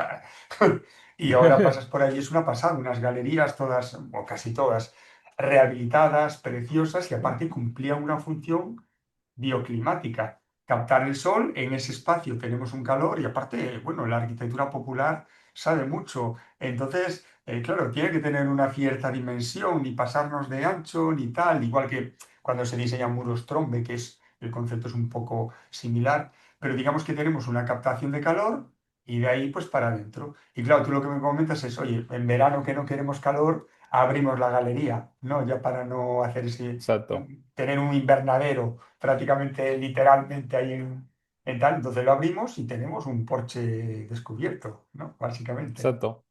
Y ahora pasas por allí, es una pasada, unas galerías todas, o casi todas, rehabilitadas, preciosas, y aparte cumplían una función bioclimática. Captar el sol, en ese espacio tenemos un calor y aparte, bueno, la arquitectura popular sabe mucho. Entonces, claro, tiene que tener una cierta dimensión, ni pasarnos de ancho, ni tal, igual que cuando se diseñan muros trombe, que es, el concepto es un poco similar, pero digamos que tenemos una captación de calor y de ahí pues para adentro. Y claro, tú lo que me comentas es, oye, en verano que no queremos calor, abrimos la galería, ¿no? Ya para no hacer ese, Exacto, tener un invernadero prácticamente literalmente ahí en tal, entonces lo abrimos y tenemos un porche descubierto, ¿no? Básicamente. exacto.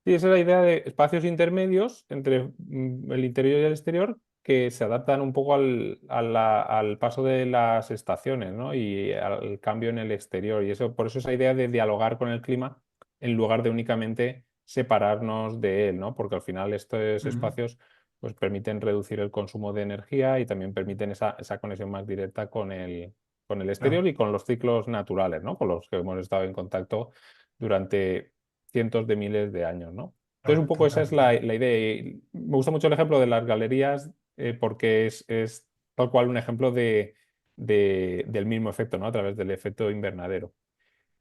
Sí, esa es la idea de espacios intermedios entre el interior y el exterior que se adaptan un poco al paso de las estaciones, ¿no? Y al cambio en el exterior. Y eso, por eso esa idea de dialogar con el clima en lugar de únicamente separarnos de él, ¿no? Porque al final estos Mm, espacios pues, permiten reducir el consumo de energía y también permiten esa conexión más directa con el exterior claro, y con los ciclos naturales, ¿no? Con los que hemos estado en contacto durante cientos de miles de años, ¿no? Entonces, un claro, poco esa es totalmente. la idea. Y me gusta mucho el ejemplo de las galerías porque es tal cual un ejemplo del mismo efecto, ¿no? A través del efecto invernadero.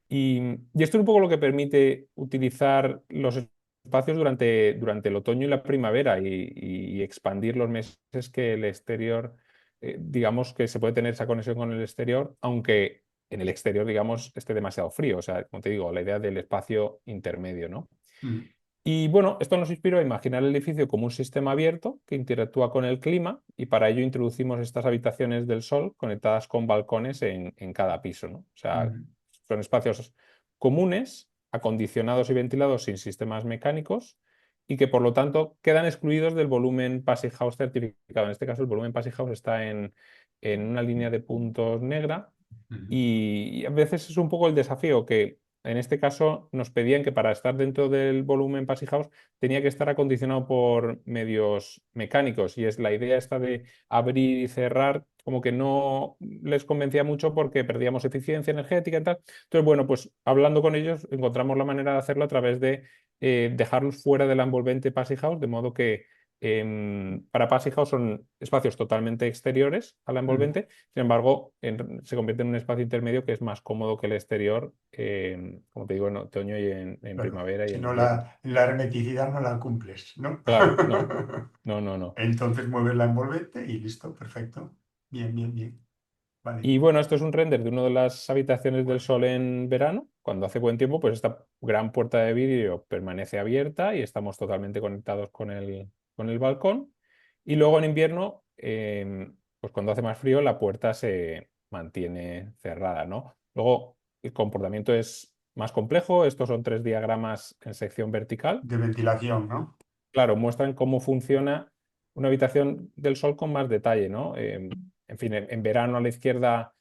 Y esto es un poco lo que permite utilizar los espacios durante el otoño y la primavera y expandir los meses que el exterior, digamos que se puede tener esa conexión con el exterior, aunque en el exterior, digamos, esté demasiado frío. O sea, como te digo, la idea del espacio intermedio, ¿no? Mm, Y bueno, esto nos inspiró a imaginar el edificio como un sistema abierto que interactúa con el clima y para ello introducimos estas habitaciones del sol conectadas con balcones en cada piso, ¿no? O sea, mm, son espacios comunes, acondicionados y ventilados sin sistemas mecánicos y que por lo tanto quedan excluidos del volumen Passivhaus House certificado. En este caso, el volumen Passivhaus House está en una línea de puntos negra Ujú. y a veces es un poco el desafío que en este caso nos pedían que para estar dentro del volumen Passivhaus House tenía que estar acondicionado por medios mecánicos y es la idea esta de abrir y cerrar como que no les convencía mucho porque perdíamos eficiencia energética y tal. Entonces, bueno, pues hablando con ellos encontramos la manera de hacerlo a través de dejarlos fuera de la envolvente Passivhaus House, de modo que para Passivhaus House son espacios totalmente exteriores a la Mm. envolvente, sin embargo, se convierte en un espacio intermedio que es más cómodo que el exterior, como te digo, en otoño y en Claro, primavera y si en no invierno. la hermeticidad no la cumples, ¿no? Claro, no, no, no, no. Entonces mueves la envolvente y listo, perfecto. Bien, bien, bien. Vale. Y bueno, esto es un render de una de las habitaciones del Bueno, sol en verano. Cuando hace buen tiempo, pues esta gran puerta de vidrio permanece abierta y estamos totalmente conectados con el balcón. Y luego en invierno, pues cuando hace más frío, la puerta se mantiene cerrada, ¿no? Luego el comportamiento es más complejo. Estos son 3 diagramas en sección vertical. de ventilación, ¿no? Claro, muestran cómo funciona una habitación del sol con más detalle, ¿no? En fin, en verano a la izquierda,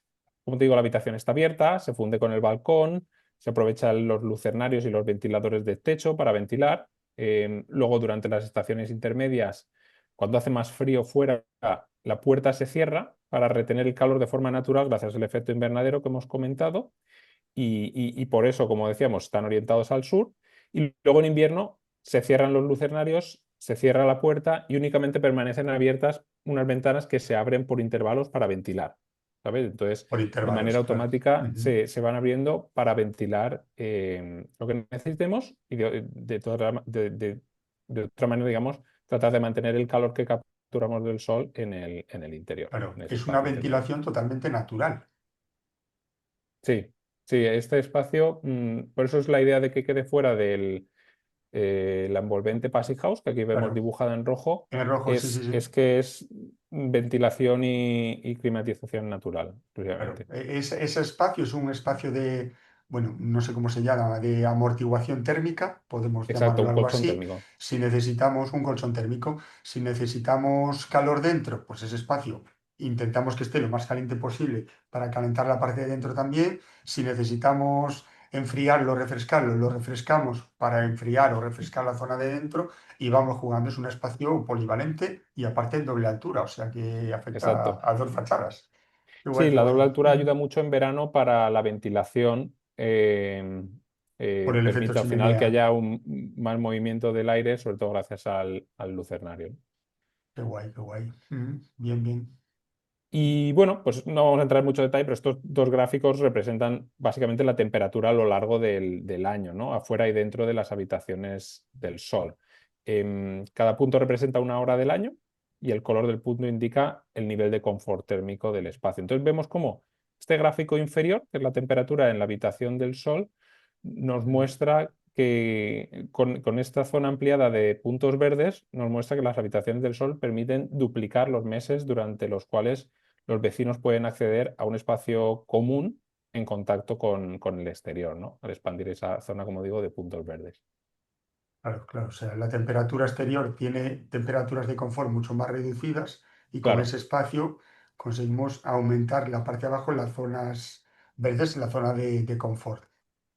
como te digo, la habitación está abierta, se funde con el balcón, se aprovechan los lucernarios y los ventiladores de techo para ventilar. Luego, durante las estaciones intermedias, cuando hace más frío fuera, la puerta se cierra para retener el calor de forma natural gracias al efecto invernadero que hemos comentado y por eso, como decíamos, están orientados al sur. Y luego en invierno se cierran los lucernarios, se cierra la puerta y únicamente permanecen abiertas unas ventanas que se abren por intervalos para ventilar. ¿Sabes? Entonces, Por de intervalos, manera claro. automática Ujú. se van abriendo para ventilar lo que necesitemos y de otra manera, digamos, tratar de mantener el calor que capturamos del sol en el interior, Claro, en ese es una espacio interior. ventilación totalmente natural. Sí, sí, este espacio, por eso es la idea de que quede fuera del la envolvente Passive House, que aquí vemos Claro. dibujada en rojo, En rojo, sí, sí, es sí. que es ventilación y climatización natural, Claro, exclusivamente. ese espacio es un espacio de, bueno, no sé cómo se llama, de amortiguación térmica, podemos Exacto, llamarlo un algo colchón así. térmico. Si necesitamos un colchón térmico, si necesitamos calor dentro, pues ese espacio intentamos que esté lo más caliente posible para calentar la parte de dentro también. Si necesitamos enfriarlo, refrescarlo, lo refrescamos para enfriar o refrescar la zona de dentro y vamos jugando. Es un espacio polivalente y aparte en doble altura, o sea que afecta Exacto. a dos fachadas. Qué guay, Sí, qué la doble guay. altura ayuda mucho en verano para la ventilación. Por el efecto Permite al final que chimenea. haya un más movimiento del aire, sobre todo gracias al lucernario. Qué guay, qué guay. Bien, bien. Y bueno, pues no vamos a entrar en mucho detalle, pero estos dos gráficos representan básicamente la temperatura a lo largo del año, ¿no? Afuera y dentro de las habitaciones del sol. Cada punto representa una hora del año y el color del punto indica el nivel de confort térmico del espacio. Entonces vemos cómo este gráfico inferior, que es la temperatura en la habitación del sol, nos Mm. muestra que con esta zona ampliada de puntos verdes, nos muestra que las habitaciones del sol permiten duplicar los meses durante los cuales los vecinos pueden acceder a un espacio común en contacto con el exterior, ¿no? Al expandir esa zona, como digo, de puntos verdes. Claro, claro. O sea, la temperatura exterior tiene temperaturas de confort mucho más reducidas y con ese Claro, espacio conseguimos aumentar la parte de abajo en las zonas verdes, en la zona de confort.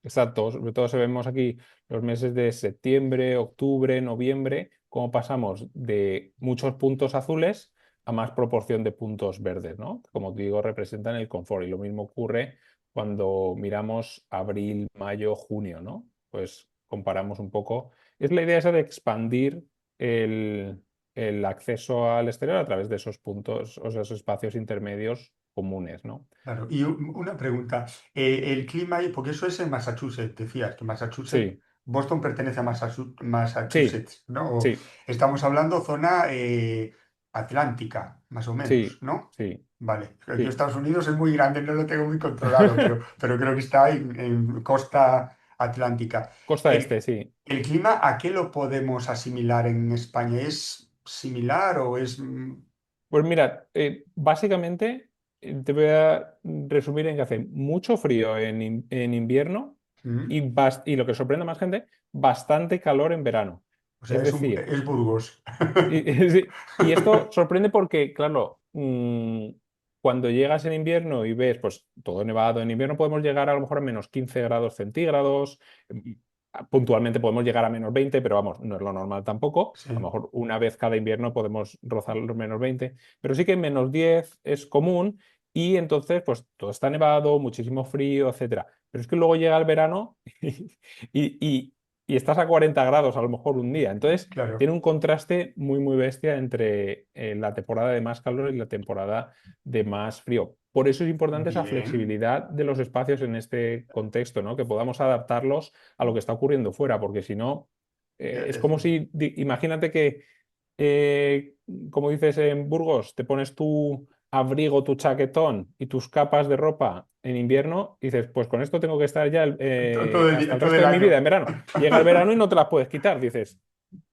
exacto. Sobre todo se vemos aquí los meses de septiembre, octubre, noviembre, cómo pasamos de muchos puntos azules a más proporción de puntos verdes, ¿no? Como digo, representan el confort. Y lo mismo ocurre cuando miramos abril, mayo, junio, ¿no? Pues comparamos un poco. Es la idea esa de expandir el, el acceso al exterior a través de esos puntos, o sea, esos espacios intermedios comunes, ¿no? Claro. Y una pregunta. El clima, porque eso es en Massachusetts, decías que Massachusetts, Sí, Boston pertenece a sí, Massachusetts, ¿no? sí, Estamos hablando zona atlántica, más o menos, sí, ¿no? sí, Vale. Yo sí. Estados Unidos es muy grande, no lo tengo muy controlado, pero creo que está en costa atlántica. Costa El, Este, sí. el clima, ¿a qué lo podemos asimilar en España? ¿Es similar o es... Pues mira, básicamente te voy a resumir en que hace mucho frío en invierno mm, y lo que sorprende a más gente, bastante calor en verano. O sea, Es decir, es Burgos. sí, y esto sorprende porque, claro, cuando llegas en invierno y ves, pues todo nevado, en invierno podemos llegar a lo mejor a menos 15 grados centígrados, puntualmente podemos llegar a menos 20, pero vamos, no es lo normal tampoco. A lo Sí, mejor una vez cada invierno podemos rozar los menos 20, pero sí que menos 10 es común y entonces, pues todo está nevado, muchísimo frío, etcétera. Pero es que luego llega el verano y, y y estás a 40 grados a lo mejor un día. Entonces, claro. tiene un contraste muy, muy bestia entre la temporada de más calor y la temporada de más frío. Por eso es importante esa Bien. flexibilidad de los espacios en este contexto, ¿no? Que podamos adaptarlos a lo que está ocurriendo fuera, porque si no, Ya, es como si, imagínate que, eh, como dices en Burgos, te pones tu abrigo, tu chaquetón y tus capas de ropa en invierno, y dices, pues con esto tengo que estar ya hasta el Todo resto el de mi vida año. en verano. Llega el verano y no te las puedes quitar, dices,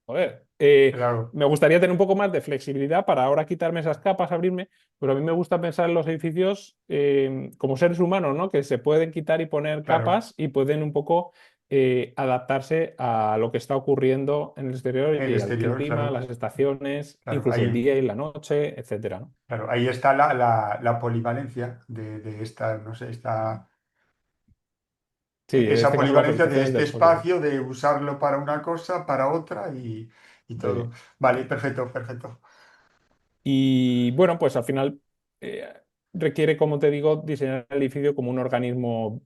joder, Claro, me gustaría tener un poco más de flexibilidad para ahora quitarme esas capas, abrirme, pero a mí me gusta pensar en los edificios como seres humanos, ¿no? Que se pueden quitar y poner claro. capas y pueden un poco adaptarse a lo que está ocurriendo en el exterior El y al exterior, clima, claro. las estaciones, Claro, incluso el día y la noche, etcétera, ¿no? claro, ahí está la polivalencia de esta, no sé, Sí, en esa este caso las polivalencia de prestaciones este del polivalente. espacio, de usarlo para una cosa, para otra y todo. Sí. Vale, perfecto, perfecto. Y bueno, pues al final eh, requiere, como te digo, diseñar el edificio como un organismo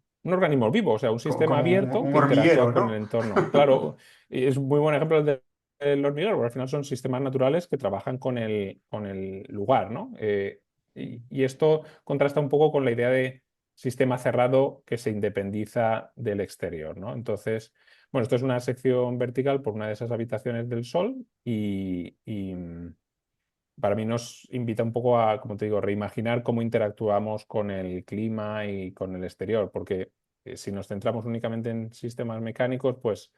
vivo, o sea, un sistema Como abierto un que interactúa hormiguero, con el ¿no? entorno. Claro, es un muy buen ejemplo del hormiguero, porque al final son sistemas naturales que trabajan con el lugar, ¿no? Y esto contrasta un poco con la idea de sistema cerrado que se independiza del exterior, ¿no? Entonces, bueno, esto es una sección vertical por una de esas habitaciones del Sol y para mí nos invita un poco a, como te digo, reimaginar cómo interactuamos con el clima y con el exterior, porque si nos centramos únicamente en sistemas mecánicos, pues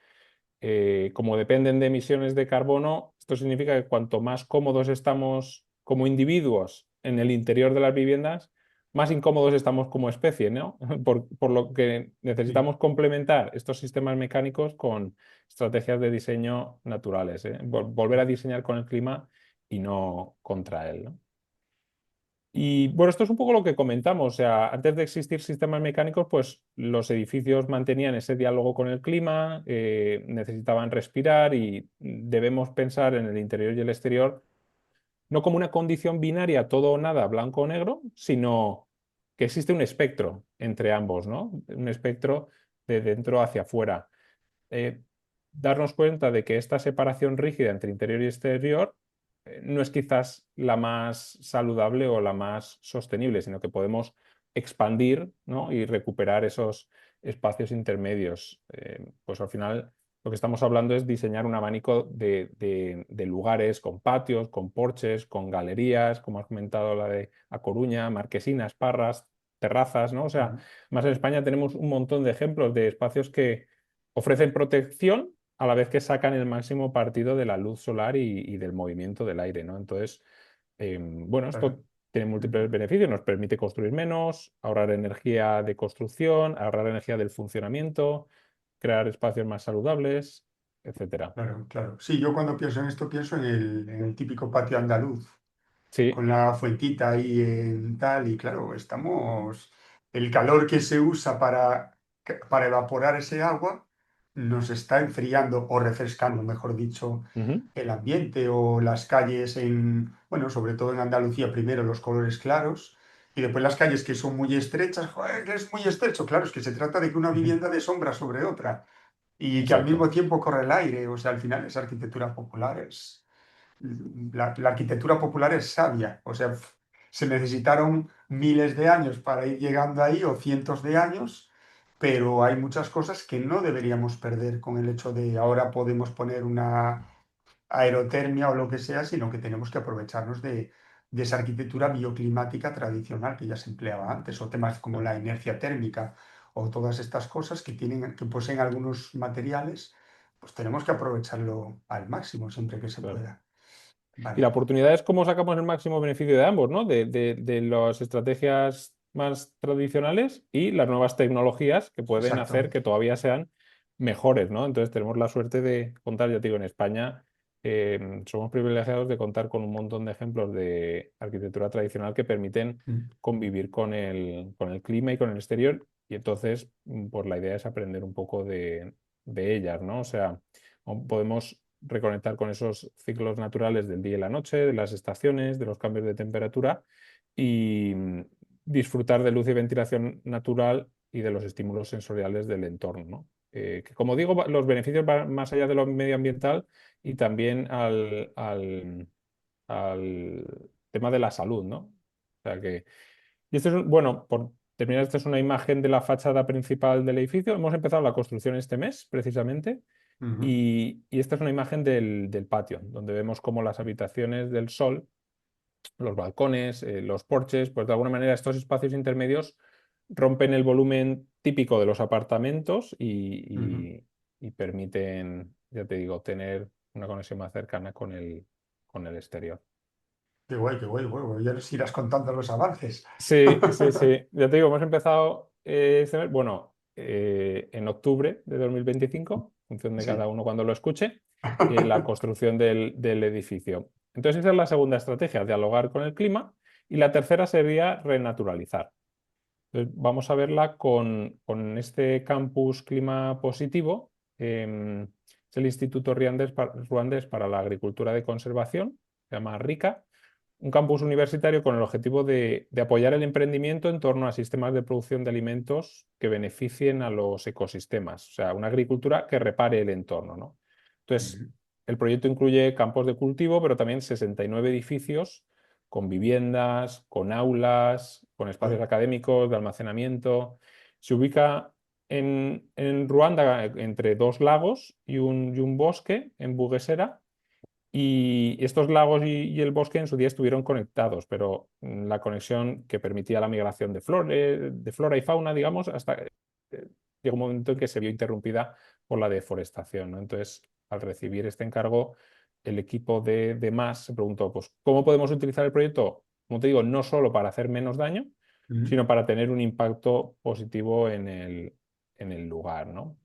como dependen de emisiones de carbono, esto significa que cuanto más cómodos estamos como individuos en el interior de las viviendas, más incómodos estamos como especie, ¿no? Por lo que Sí, necesitamos complementar estos sistemas mecánicos con estrategias de diseño naturales, ¿eh? Volver a diseñar con el clima y no contra él, ¿no? Y bueno, esto es un poco lo que comentamos. O sea, antes de existir sistemas mecánicos, pues los edificios mantenían ese diálogo con el clima, necesitaban respirar y debemos pensar en el interior y el exterior no como una condición binaria, todo o nada, blanco o negro, sino que existe un espectro entre ambos, ¿no? Un espectro de dentro hacia afuera. eh, Darnos cuenta de que esta separación rígida entre interior y exterior no es quizás la más saludable o la más sostenible, sino que podemos expandir, ¿no? Y recuperar esos espacios intermedios. Pues al final lo que estamos hablando es diseñar un abanico de lugares con patios, con porches, con galerías, como has comentado la de A Coruña, marquesinas, parras, terrazas, ¿no? O sea, ujú, más en España tenemos un montón de ejemplos de espacios que ofrecen protección a la vez que sacan el máximo partido de la luz solar y del movimiento del aire, ¿no? Entonces, bueno, claro, esto tiene múltiples ujú, beneficios, nos permite construir menos, ahorrar energía de construcción, ahorrar energía del funcionamiento, crear espacios más saludables, etcétera. claro, claro. Sí, yo cuando pienso en esto pienso en el típico patio andaluz, Sí. con la fuentita ahí en tal, y claro, estamos, el calor que se usa para evaporar ese agua nos está enfriando o refrescando, mejor dicho, Ujú, el ambiente o las calles bueno, sobre todo en Andalucía, primero los colores claros y después las calles que son muy estrechas, joder, que es muy estrecho, claro, es que se trata de que una ujú. vivienda de sombra sobre otra y que al mismo Exacto. tiempo corre el aire, o sea, al final esa arquitectura popular es la arquitectura popular es sabia, o sea, se necesitaron miles de años para ir llegando ahí o cientos de años, pero hay muchas cosas que no deberíamos perder con el hecho de ahora podemos poner una aerotermia o lo que sea, sino que tenemos que aprovecharnos de esa arquitectura bioclimática tradicional que ya se empleaba antes, o temas como Claro, la inercia térmica o todas estas cosas que poseen algunos materiales, pues tenemos que aprovecharlo al máximo siempre que se claro. pueda. Y la Vale, oportunidad es cómo sacamos el máximo beneficio de ambos, ¿no? De las estrategias más tradicionales y las nuevas tecnologías que pueden exacto. hacer que todavía sean mejores, ¿no? Entonces tenemos la suerte de contar, ya te digo, en España somos privilegiados de contar con un montón de ejemplos de arquitectura tradicional que permiten Mm, convivir con el clima y con el exterior. Y entonces, pues la idea es aprender un poco de ellas, ¿no? O sea, podemos reconectar con esos ciclos naturales del día y la noche, de las estaciones, de los cambios de temperatura y disfrutar de luz y ventilación natural y de los estímulos sensoriales del entorno, ¿no? Que como digo, los beneficios van más allá de lo medioambiental y también al tema de la salud, ¿no? O sea que, y esto es, bueno, por terminar, esta es una imagen de la fachada principal del edificio. Hemos empezado la construcción este mes, precisamente, ujú, y esta es una imagen del patio, donde vemos cómo las habitaciones del sol, los balcones, los porches, pues de alguna manera estos espacios intermedios rompen el volumen típico de los apartamentos ujú. y permiten, ya te digo, tener una conexión más cercana con el exterior. Qué guay, qué guay. Bueno, ya nos irás contando los avances. Sí, sí, sí. Ya te digo, hemos empezado este mes, bueno, en octubre de 2025, en función de cada Sí. uno cuando lo escuche, la construcción del edificio. Entonces, esa es la segunda estrategia, dialogar con el clima. Y la tercera sería renaturalizar. Entonces, vamos a verla con este campus clima positivo. Es el Instituto Ruandés para la Agricultura de Conservación, se llama RICA, un campus universitario con el objetivo de apoyar el emprendimiento en torno a sistemas de producción de alimentos que beneficien a los ecosistemas, o sea, una agricultura que repare el entorno, ¿no? Entonces, Ujú. el proyecto incluye campos de cultivo, pero también 69 edificios con viviendas, con aulas, con espacios Joder. académicos, de almacenamiento. Se ubica en Ruanda entre dos lagos y un bosque en Bugesera. Y estos lagos y el bosque en su día estuvieron conectados, pero la conexión que permitía la migración de flora y fauna, digamos, hasta llegó un momento en que se vio interrumpida por la deforestación, ¿no? Entonces, al recibir este encargo, el equipo de MAS se preguntó, pues, ¿cómo podemos utilizar el proyecto? Como te digo, no solo para hacer menos daño, Ujú, sino para tener un impacto positivo en el lugar, ¿no?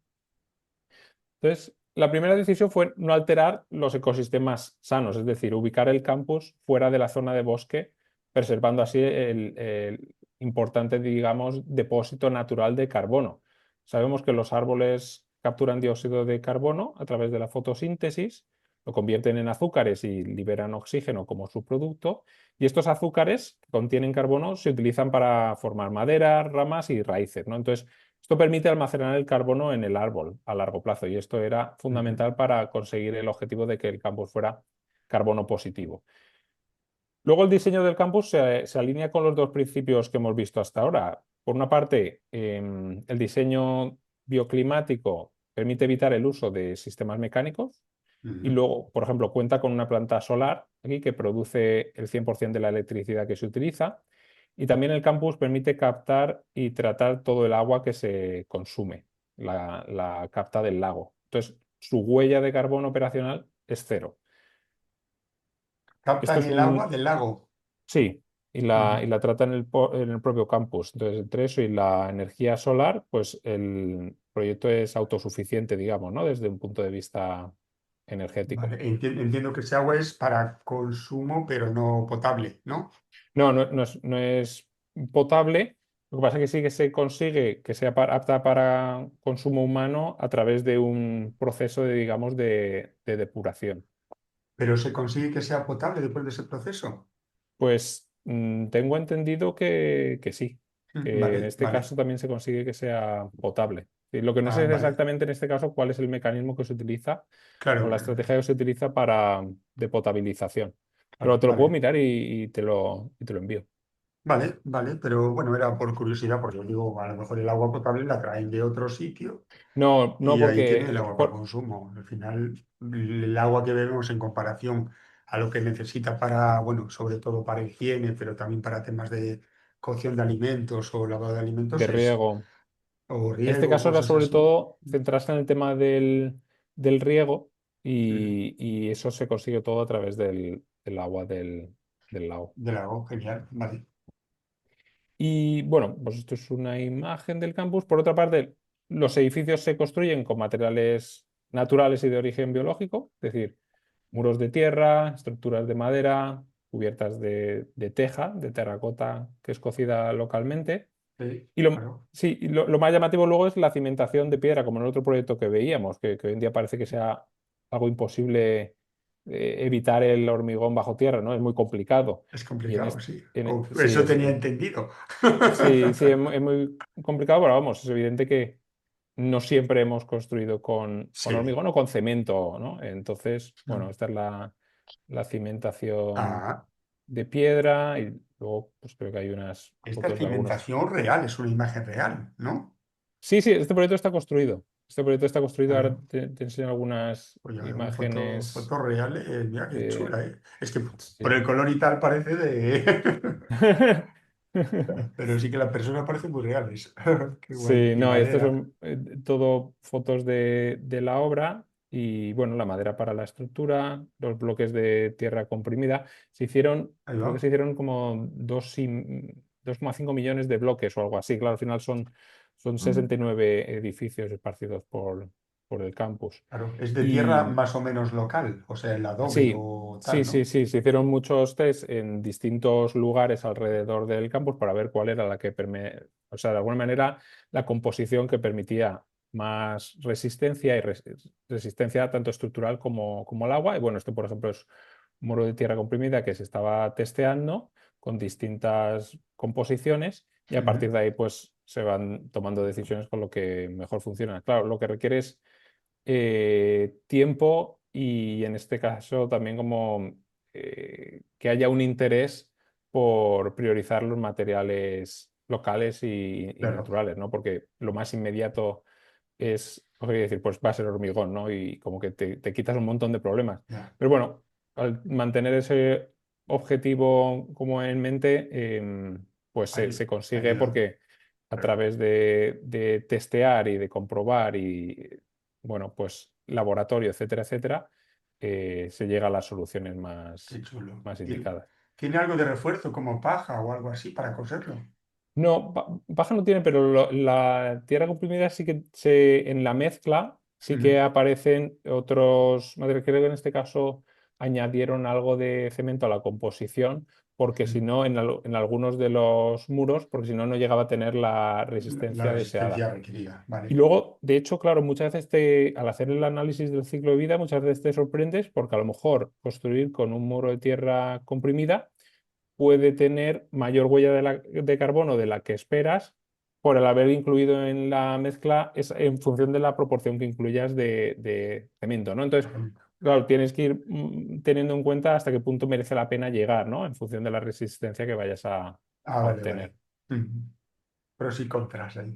Entonces, la primera decisión fue no alterar los ecosistemas sanos, es decir, ubicar el campus fuera de la zona de bosque, preservando así el importante, digamos, depósito natural de carbono. Sabemos que los árboles capturan dióxido de carbono a través de la fotosíntesis, lo convierten en azúcares y liberan oxígeno como subproducto, y estos azúcares que contienen carbono se utilizan para formar madera, ramas y raíces, ¿no? Entonces, esto permite almacenar el carbono en el árbol a largo plazo y esto era ujú, fundamental para conseguir el objetivo de que el campus fuera carbono positivo. Luego el diseño del campus se alinea con los dos principios que hemos visto hasta ahora. Por una parte, el diseño bioclimático permite evitar el uso de sistemas mecánicos y ujú. luego, por ejemplo, cuenta con una planta solar aquí que produce el 100% de la electricidad que se utiliza. Y también el campus permite captar y tratar todo el agua que se consume, la capta del lago. Entonces, su huella de carbono operacional es cero. Esto Captan es el agua un, del lago. sí, y Ujú. la trata en el propio campus. Entonces, entre eso y la energía solar, pues el proyecto es autosuficiente, digamos, ¿no? Desde un punto de vista Vale, energético. entiendo que ese agua es para consumo, pero no potable, ¿no? No, no es potable. Lo que pasa es que sí que se consigue que sea apta para consumo humano a través de un proceso de, digamos, de depuración. Pero se consigue que sea potable después de ese proceso. Pues tengo entendido que sí, que en Vale, este vale. caso también se consigue que sea potable. Y lo que no sé Ah, es vale. exactamente en este caso cuál es el mecanismo que se utiliza o Claro, la estrategia que se utiliza para de potabilización. Pero claro, te lo puedo vale. mirar y te lo envío. Vale, vale, pero bueno, era por curiosidad, porque yo digo, a lo mejor el agua potable la traen de otro sitio No, no, y ahí tiene el porque agua para consumo. Al final, el agua que bebemos en comparación a lo que necesita para, bueno, sobre todo para higiene, pero también para temas de cocción de alimentos o lavado de de alimentos, riego. o En este riego, caso era cosas sobre así, todo centrarse en el tema del riego ujú, y eso se consigue todo a través del agua del lago. del agua, genial, vale. Y bueno, pues esto es una imagen del campus. Por otra parte, los edificios se construyen con materiales naturales y de origen biológico, es decir, muros de tierra, estructuras de madera, cubiertas de teja, de terracota que es cocida localmente. Sí, Y lo, claro, sí, y lo más llamativo luego es la cimentación de piedra, como en el otro proyecto que veíamos, que hoy en día parece que sea algo imposible evitar el hormigón bajo tierra, ¿no? Es muy complicado. es Y en complicado, este, sí. sí, Eso tenía entendido. sí, sí, es muy complicado, pero vamos, es evidente que no siempre hemos construido con Sí. hormigón o con cemento, ¿no? Entonces, bueno, No. esta es la cimentación Ah, de piedra y luego pues creo que hay unas esta fotos de algunas. cimentación real, es una imagen real, ¿no? Sí, sí, este proyecto está construido. Este proyecto está construido, ahora Claro. te enseño algunas Oye, una imágenes. foto real, mira qué eh, chula, ¿eh? Es que por sí. el color y tal parece de... Pero sí que las personas parecen muy reales. Qué guay. Sí, Y no, y estos madera. son todo fotos de la obra y bueno, la madera para la estructura, los bloques de tierra comprimida. Se hicieron, Ahí creo va. que se hicieron como 2,5 millones de bloques o algo así. Claro, al final son Mm. 69 edificios esparcidos por el campus. Claro, es de tierra Y más o menos local, o sea, el adobe sí, o sí, tal, sí, ¿no? sí. Se hicieron muchos test en distintos lugares alrededor del campus para ver cuál era la que o sea, de alguna manera, la composición que permitía más resistencia y resistencia tanto estructural como al agua. Y bueno, esto, por ejemplo, es un muro de tierra comprimida que se estaba testeando con distintas composiciones y a Sí, partir de ahí, pues, se van tomando decisiones con lo que mejor funciona. Claro, lo que requiere es tiempo y en este caso también como que haya un interés por priorizar los materiales locales y claro, naturales, ¿no? Porque lo más inmediato es, podría decir, pues va a ser hormigón, ¿no? Y como que te quitas un montón de problemas. ya. Pero bueno, al mantener ese objetivo como en mente, pues se consigue Ayuda. porque a Claro, través de testear y de comprobar y, bueno, pues laboratorio, etcétera, etcétera, se llega a las soluciones qué chulo. más ¿Tiene, indicadas. tiene algo de refuerzo como paja o algo así para coserlo? No, paja no tiene, pero la tierra comprimida sí que en la mezcla sí que Sí, aparecen otros materiales. Creo que en este caso añadieron algo de cemento a la composición, porque si sí. no, en algunos de los muros, porque si no, no llegaba a tener la La resistencia deseada. resistencia requerida, Y vale. luego, de hecho, claro, muchas veces al hacer el análisis del ciclo de vida, muchas veces te sorprendes porque a lo mejor construir con un muro de tierra comprimida puede tener mayor huella de carbono de la que esperas por el haber incluido en la mezcla en función de la proporción que incluyas de cemento, ¿no? Entonces, claro, tienes que ir teniendo en cuenta hasta qué punto merece la pena llegar, ¿no? En función de la resistencia que vayas Ah, a vale, obtener. vale. Pros y contras ahí.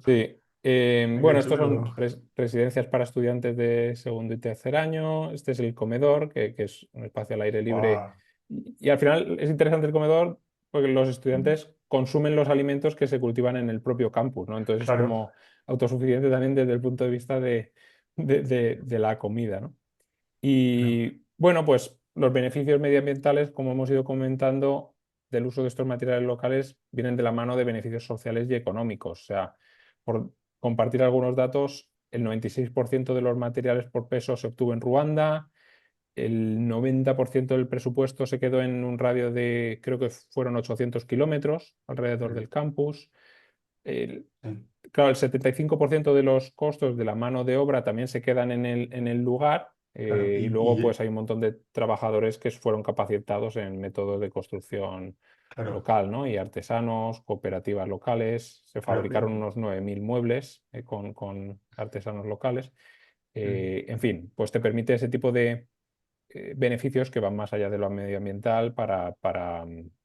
Sí. Qué Bueno, estos son chulo. residencias para estudiantes de segundo y tercer año. Este es el comedor, que es un espacio al aire libre. Guau. Y al final es interesante el comedor porque los estudiantes consumen los alimentos que se cultivan en el propio campus, ¿no? Entonces es Claro, como autosuficiente también desde el punto de vista de la comida, ¿no? claro. Y bueno, pues los beneficios medioambientales, como hemos ido comentando, del uso de estos materiales locales vienen de la mano de beneficios sociales y económicos. O sea, por compartir algunos datos, el 96% de los materiales por peso se obtuvo en Ruanda, el 90% del presupuesto se quedó en un radio de, creo que fueron 800 kilómetros alrededor del campus. El- Sí, claro, el 75% de los costos de la mano de obra también se quedan en el lugar claro. y luego pues hay un montón de trabajadores que fueron capacitados en métodos de construcción Claro, local, ¿no? Y artesanos, cooperativas locales. Se claro. fabricaron unos 9.000 muebles con artesanos locales. En fin, pues te permite ese tipo de beneficios que van más allá de lo medioambiental para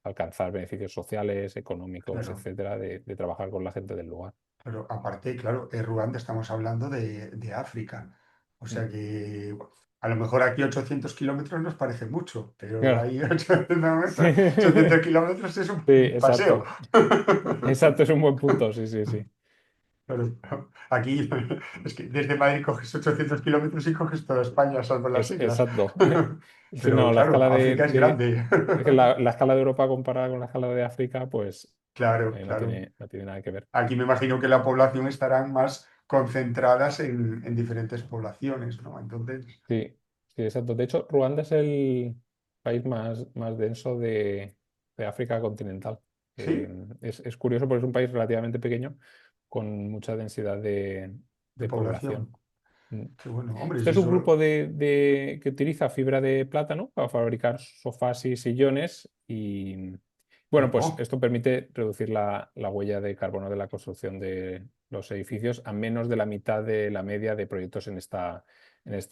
alcanzar beneficios sociales, económicos, Claro. etcétera, de trabajar con la gente del lugar. Pero aparte, claro, en Ruanda estamos hablando de África. O Mm. sea que bueno, a lo mejor aquí 800 kilómetros nos parece mucho, pero Claro. ahí 800 kilómetros es Sí, un paseo. exacto. Exacto, es un buen punto, sí, sí, sí. Claro, aquí es que desde Madrid coges 800 kilómetros y coges toda España, salvo las islas. Exacto. Sí, Pero no, la claro, escala África es grande. es que la escala de Europa comparada con la escala de África, pues claro, claro. No tiene nada que ver. Aquí me imagino que la población estarán más concentradas en diferentes poblaciones, ¿no? Entonces, Sí, sí, exacto. De hecho, Ruanda es el país más denso de África continental. sí, Es curioso porque es un país relativamente pequeño con mucha densidad de de población. población. Mm. Qué bueno, hombre, Este si es un eso. grupo que utiliza fibra de plátano para fabricar sofás y sillones y bueno, pues Oh, esto permite reducir la huella de carbono de la construcción de los edificios a menos de la mitad de la media de proyectos en esta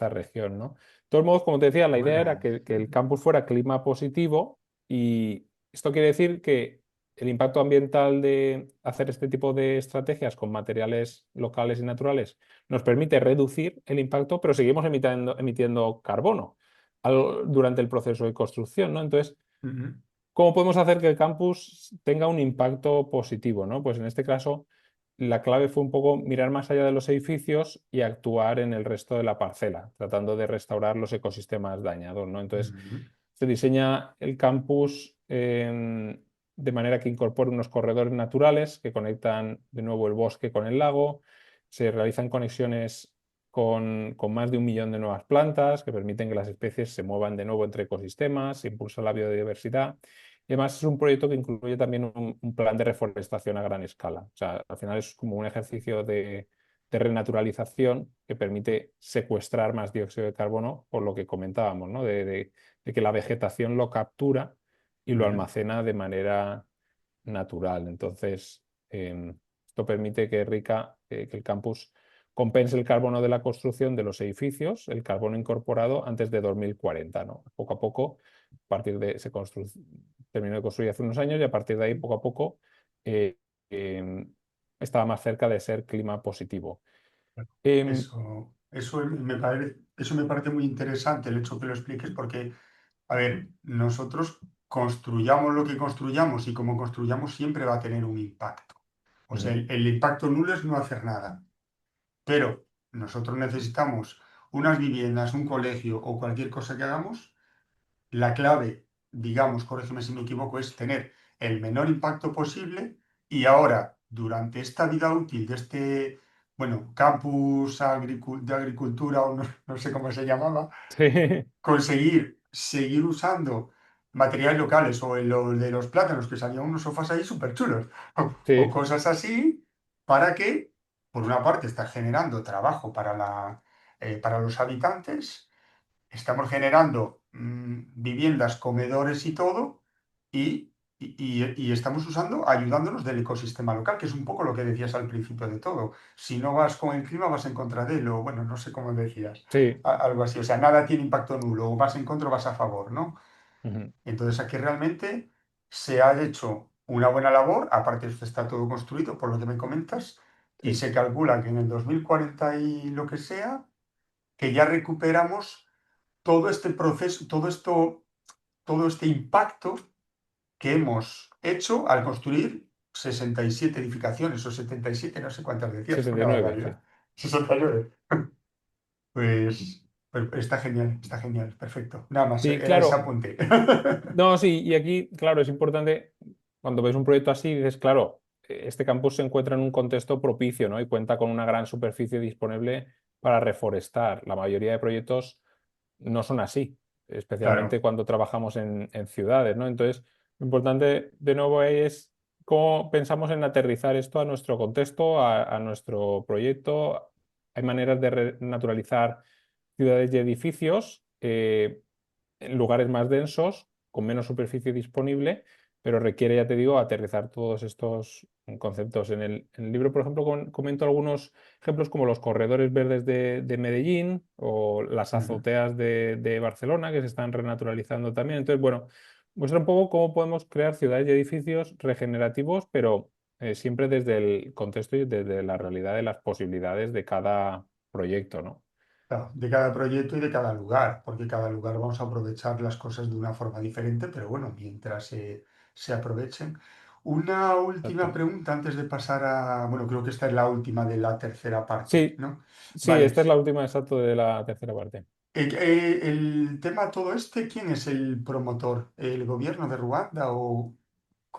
región, ¿no? De todos modos, como te decía, la idea era bueno. que el campus fuera clima positivo y esto quiere decir que el impacto ambiental de hacer este tipo de estrategias con materiales locales y naturales nos permite reducir el impacto, pero seguimos emitiendo carbono durante el proceso de construcción, ¿no? Entonces, Ujú, ¿cómo podemos hacer que el campus tenga un impacto positivo, ¿no? Pues en este caso, la clave fue un poco mirar más allá de los edificios y actuar en el resto de la parcela, tratando de restaurar los ecosistemas dañados, ¿no? Entonces, ujú, se diseña el campus de manera que incorpore unos corredores naturales que conectan de nuevo el bosque con el lago. Se realizan conexiones con más de 1 millón de nuevas plantas que permiten que las especies se muevan de nuevo entre ecosistemas, se impulsa la biodiversidad. Y además es un proyecto que incluye también un plan de reforestación a gran escala. O sea, al final es como un ejercicio de renaturalización que permite secuestrar más dióxido de carbono, por lo que comentábamos, ¿no? De que la vegetación lo captura y lo ujú. almacena de manera natural. Entonces, esto permite que el campus compense el carbono de la construcción de los edificios, el carbono incorporado antes de 2040, ¿no? Poco a poco, a partir de, terminó de construir hace unos años y a partir de ahí, poco a poco, eh, em, estaba más cerca de ser clima positivo. Em, Eso me parece muy interesante el hecho que lo expliques porque, a ver, nosotros construyamos lo que construyamos y como construyamos siempre va a tener un impacto. O sea, ujú, el impacto nulo es no hacer nada. Pero nosotros necesitamos unas viviendas, un colegio o cualquier cosa que hagamos. La clave, digamos, corrígeme si me equivoco, es tener el menor impacto posible y ahora, durante esta vida útil de este, bueno, campus de agricultura o no, no sé cómo se llamaba, sí, conseguir seguir usando materiales locales o lo de los plátanos, que salían unos sofás ahí súper chulos, o sí, cosas así, para que, por una parte, está generando trabajo para los habitantes. Estamos generando viviendas, comedores y todo, y estamos ayudándonos del ecosistema local, que es un poco lo que decías al principio de todo. Si no vas con el clima, vas en contra de él, o bueno, no sé cómo decías, sí. algo así. O sea, nada tiene impacto nulo, o vas en contra o vas a favor, ¿no? Ujú, Entonces aquí realmente se ha hecho una buena labor, aparte esto está todo construido, por lo que me comentas, y sí. se calcula que en el 2040 y lo que sea, que ya recuperamos todo este proceso, todo este impacto que hemos hecho al construir 67 edificaciones o 77, no sé cuántas decías, una 79, sí. barbaridad. 69. Pues está genial, perfecto. Nada más, Sí, era ese claro. apunte. No, sí, y aquí, claro, es importante, cuando ves un proyecto así, dices, claro, este campus se encuentra en un contexto propicio, ¿no? Y cuenta con una gran superficie disponible para reforestar. La mayoría de proyectos no son así, especialmente Claro. cuando trabajamos en ciudades, ¿no? Entonces, lo importante, de nuevo, es cómo pensamos en aterrizar esto a nuestro contexto, a nuestro proyecto. Hay maneras de renaturalizar ciudades y edificios. En lugares más densos, con menos superficie disponible, pero requiere, ya te digo, aterrizar todos estos conceptos. En el libro, por ejemplo, comento algunos ejemplos como los corredores verdes de Medellín o las Ujú. azoteas de Barcelona, que se están renaturalizando también. Entonces, bueno, muestra un poco cómo podemos crear ciudades y edificios regenerativos, pero siempre desde el contexto y desde la realidad de las posibilidades de cada proyecto, ¿no? Claro, de cada proyecto y de cada lugar, porque cada lugar vamos a aprovechar las cosas de una forma diferente, pero bueno, mientras se aprovechen. Una última Exacto. pregunta antes de pasar a, bueno, creo que esta es la última de la tercera parte, Sí, ¿no? sí, Vale. esta es la última exacto de la tercera parte. El tema todo este, ¿quién es el promotor? ¿El gobierno de Ruanda o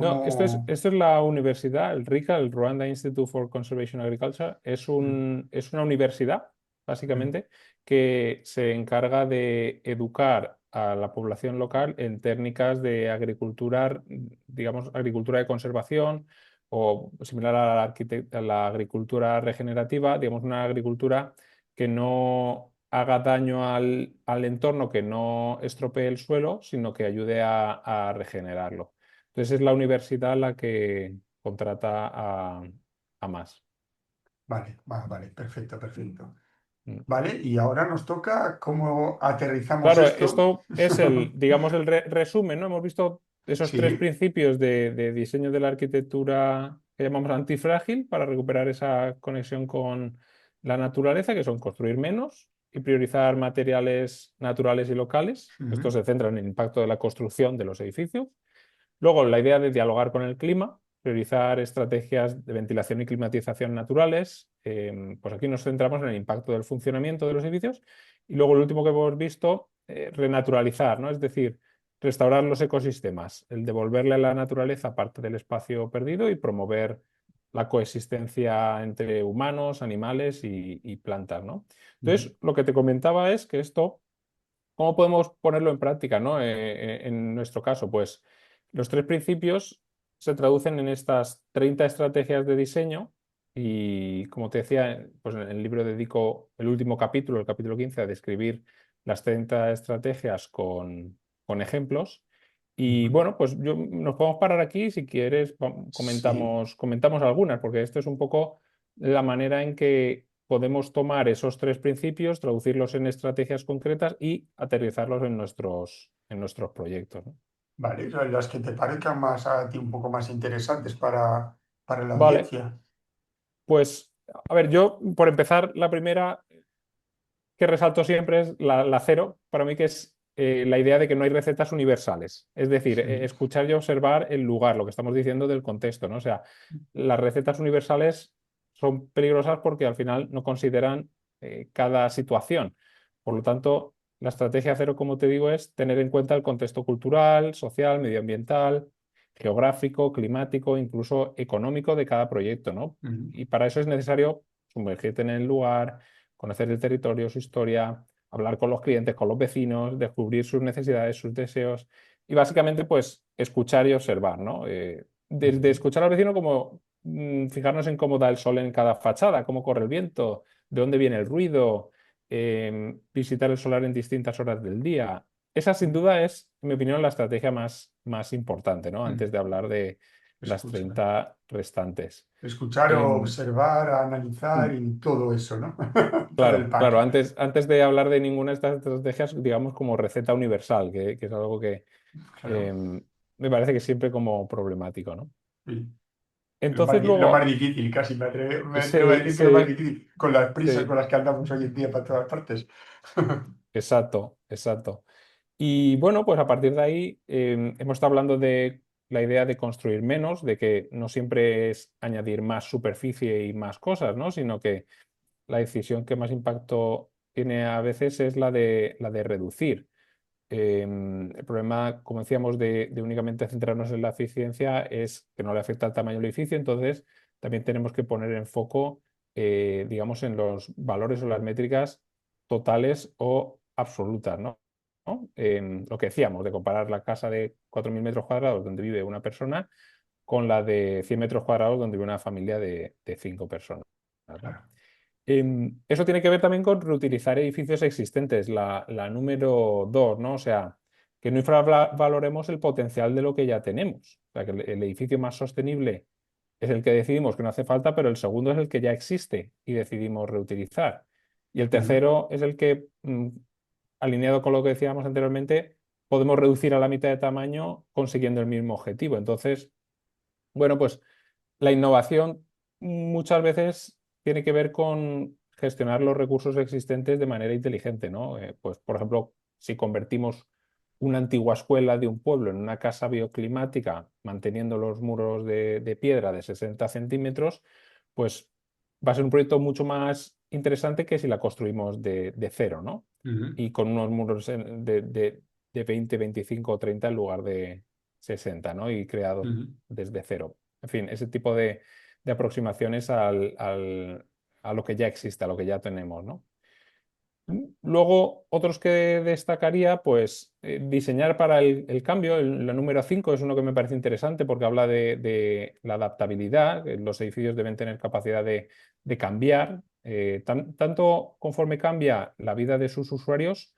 No, ¿Cómo? esto es la universidad, el RICA, el Rwanda Institute for Conservation Agriculture, es una universidad, Mm, básicamente, que se encarga de educar a la población local en técnicas de agricultura, digamos, agricultura de conservación o similar a a la agricultura regenerativa, digamos, una agricultura que no haga daño al entorno, que no estropee el suelo, sino que ayude a regenerarlo. Entonces es la universidad la que contrata a más. vale, perfecto, perfecto. Mm. Vale, y ahora nos toca cómo aterrizamos Claro, esto. esto es digamos, el resumen, ¿no? Hemos visto esos tres Sí. principios de diseño de la arquitectura que llamamos antifrágil para recuperar esa conexión con la naturaleza, que son construir menos y priorizar materiales naturales y locales. Esto Ujú, se centra en el impacto de la construcción de los edificios. Luego, la idea de dialogar con el clima, priorizar estrategias de ventilación y climatización naturales. Pues aquí nos centramos en el impacto del funcionamiento de los edificios. Y luego, el último que hemos visto, renaturalizar, ¿no? Es decir, restaurar los ecosistemas, el devolverle a la naturaleza parte del espacio perdido y promover la coexistencia entre humanos, animales y plantas, ¿no? ujú. Entonces, lo que te comentaba es que esto, ¿cómo podemos ponerlo en práctica, ¿no? En nuestro caso, pues los tres principios se traducen en estas 30 estrategias de diseño y, como te decía, pues en el libro dedico el último capítulo, el capítulo 15, a describir las 30 estrategias con ejemplos. Y Ujú. bueno, pues nos podemos parar aquí, si quieres, Sí, comentamos algunas, porque esto es un poco la manera en que podemos tomar esos tres principios, traducirlos en estrategias concretas y aterrizarlos en nuestros proyectos, ¿no? vale, las que te parezcan más a ti un poco más interesantes para la Vale, audiencia. pues a ver, yo por empezar, la primera que resalto siempre es la cero, para mí que es la idea de que no hay recetas universales. Es decir, Sí. escuchar y observar el lugar, lo que estamos diciendo del contexto, ¿no? O sea, las recetas universales son peligrosas porque al final no consideran cada situación. Por lo tanto, la estrategia cero, como te digo, es tener en cuenta el contexto cultural, social, medioambiental, geográfico, climático, incluso económico de cada proyecto, ¿no? Ujú, Y para eso es necesario sumergirte en el lugar, conocer el territorio, su historia, hablar con los clientes, con los vecinos, descubrir sus necesidades, sus deseos y básicamente pues escuchar y observar, ¿no? Desde ujú, escuchar al vecino como fijarnos en cómo da el sol en cada fachada, cómo corre el viento, de dónde viene el ruido, visitar el solar en distintas horas del día. Esa sin duda es, en mi opinión, la estrategia más importante, ¿no? ujú. Antes de hablar de las Escuchar. 30 restantes. Escuchar, Em, observar, analizar y todo eso, ¿no? Todo el Claro, pack. claro, antes de hablar de ninguna de estas estrategias, digamos como receta universal, que es algo que Claro. eh, me parece que es siempre como problemático, ¿no? Sí. Entonces Lo más luego, difícil, casi me atrevo a sí, decir que lo más sí, difícil, con las prisas con sí, las que andamos hoy en día para todas partes. exacto, exacto. Y bueno, pues a partir de ahí hemos estado hablando de la idea de construir menos, de que no siempre es añadir más superficie y más cosas, ¿no? Sino que la decisión que más impacto tiene a veces es la de reducir. El problema, como decíamos, de únicamente centrarnos en la eficiencia es que no le afecta al tamaño del edificio, entonces también tenemos que poner en foco, digamos, en los valores o las métricas totales o absolutas, ¿no? Lo que decíamos, de comparar la casa de 4.000 metros cuadrados donde vive una persona con la de 100 metros cuadrados donde vive una familia de 5 personas, ¿no? Claro. Eso tiene que ver también con reutilizar edificios existentes, la número dos, ¿no? O sea, que no infravaloremos el potencial de lo que ya tenemos. O sea, que el edificio más sostenible es el que decidimos que no hace falta, pero el segundo es el que ya existe y decidimos reutilizar. Y el Ujú, tercero es el que, alineado con lo que decíamos anteriormente, podemos reducir a la mitad de tamaño consiguiendo el mismo objetivo. Entonces, bueno, pues la innovación muchas veces tiene que ver con gestionar los recursos existentes de manera inteligente, ¿no? Pues, por ejemplo, si convertimos una antigua escuela de un pueblo en una casa bioclimática, manteniendo los muros de piedra de 60 centímetros, pues va a ser un proyecto mucho más interesante que si la construimos de cero, ¿no? ujú. Y con unos muros de 20, 25 o 30 en lugar de 60, ¿no? Y creado Ujú. desde cero. En fin, ese tipo de aproximaciones a lo que ya existe, a lo que ya tenemos, ¿no? Luego, otros que destacaría, pues diseñar para el cambio. La número 5 es uno que me parece interesante porque habla de la adaptabilidad. Los edificios deben tener capacidad de cambiar, tanto conforme cambia la vida de sus usuarios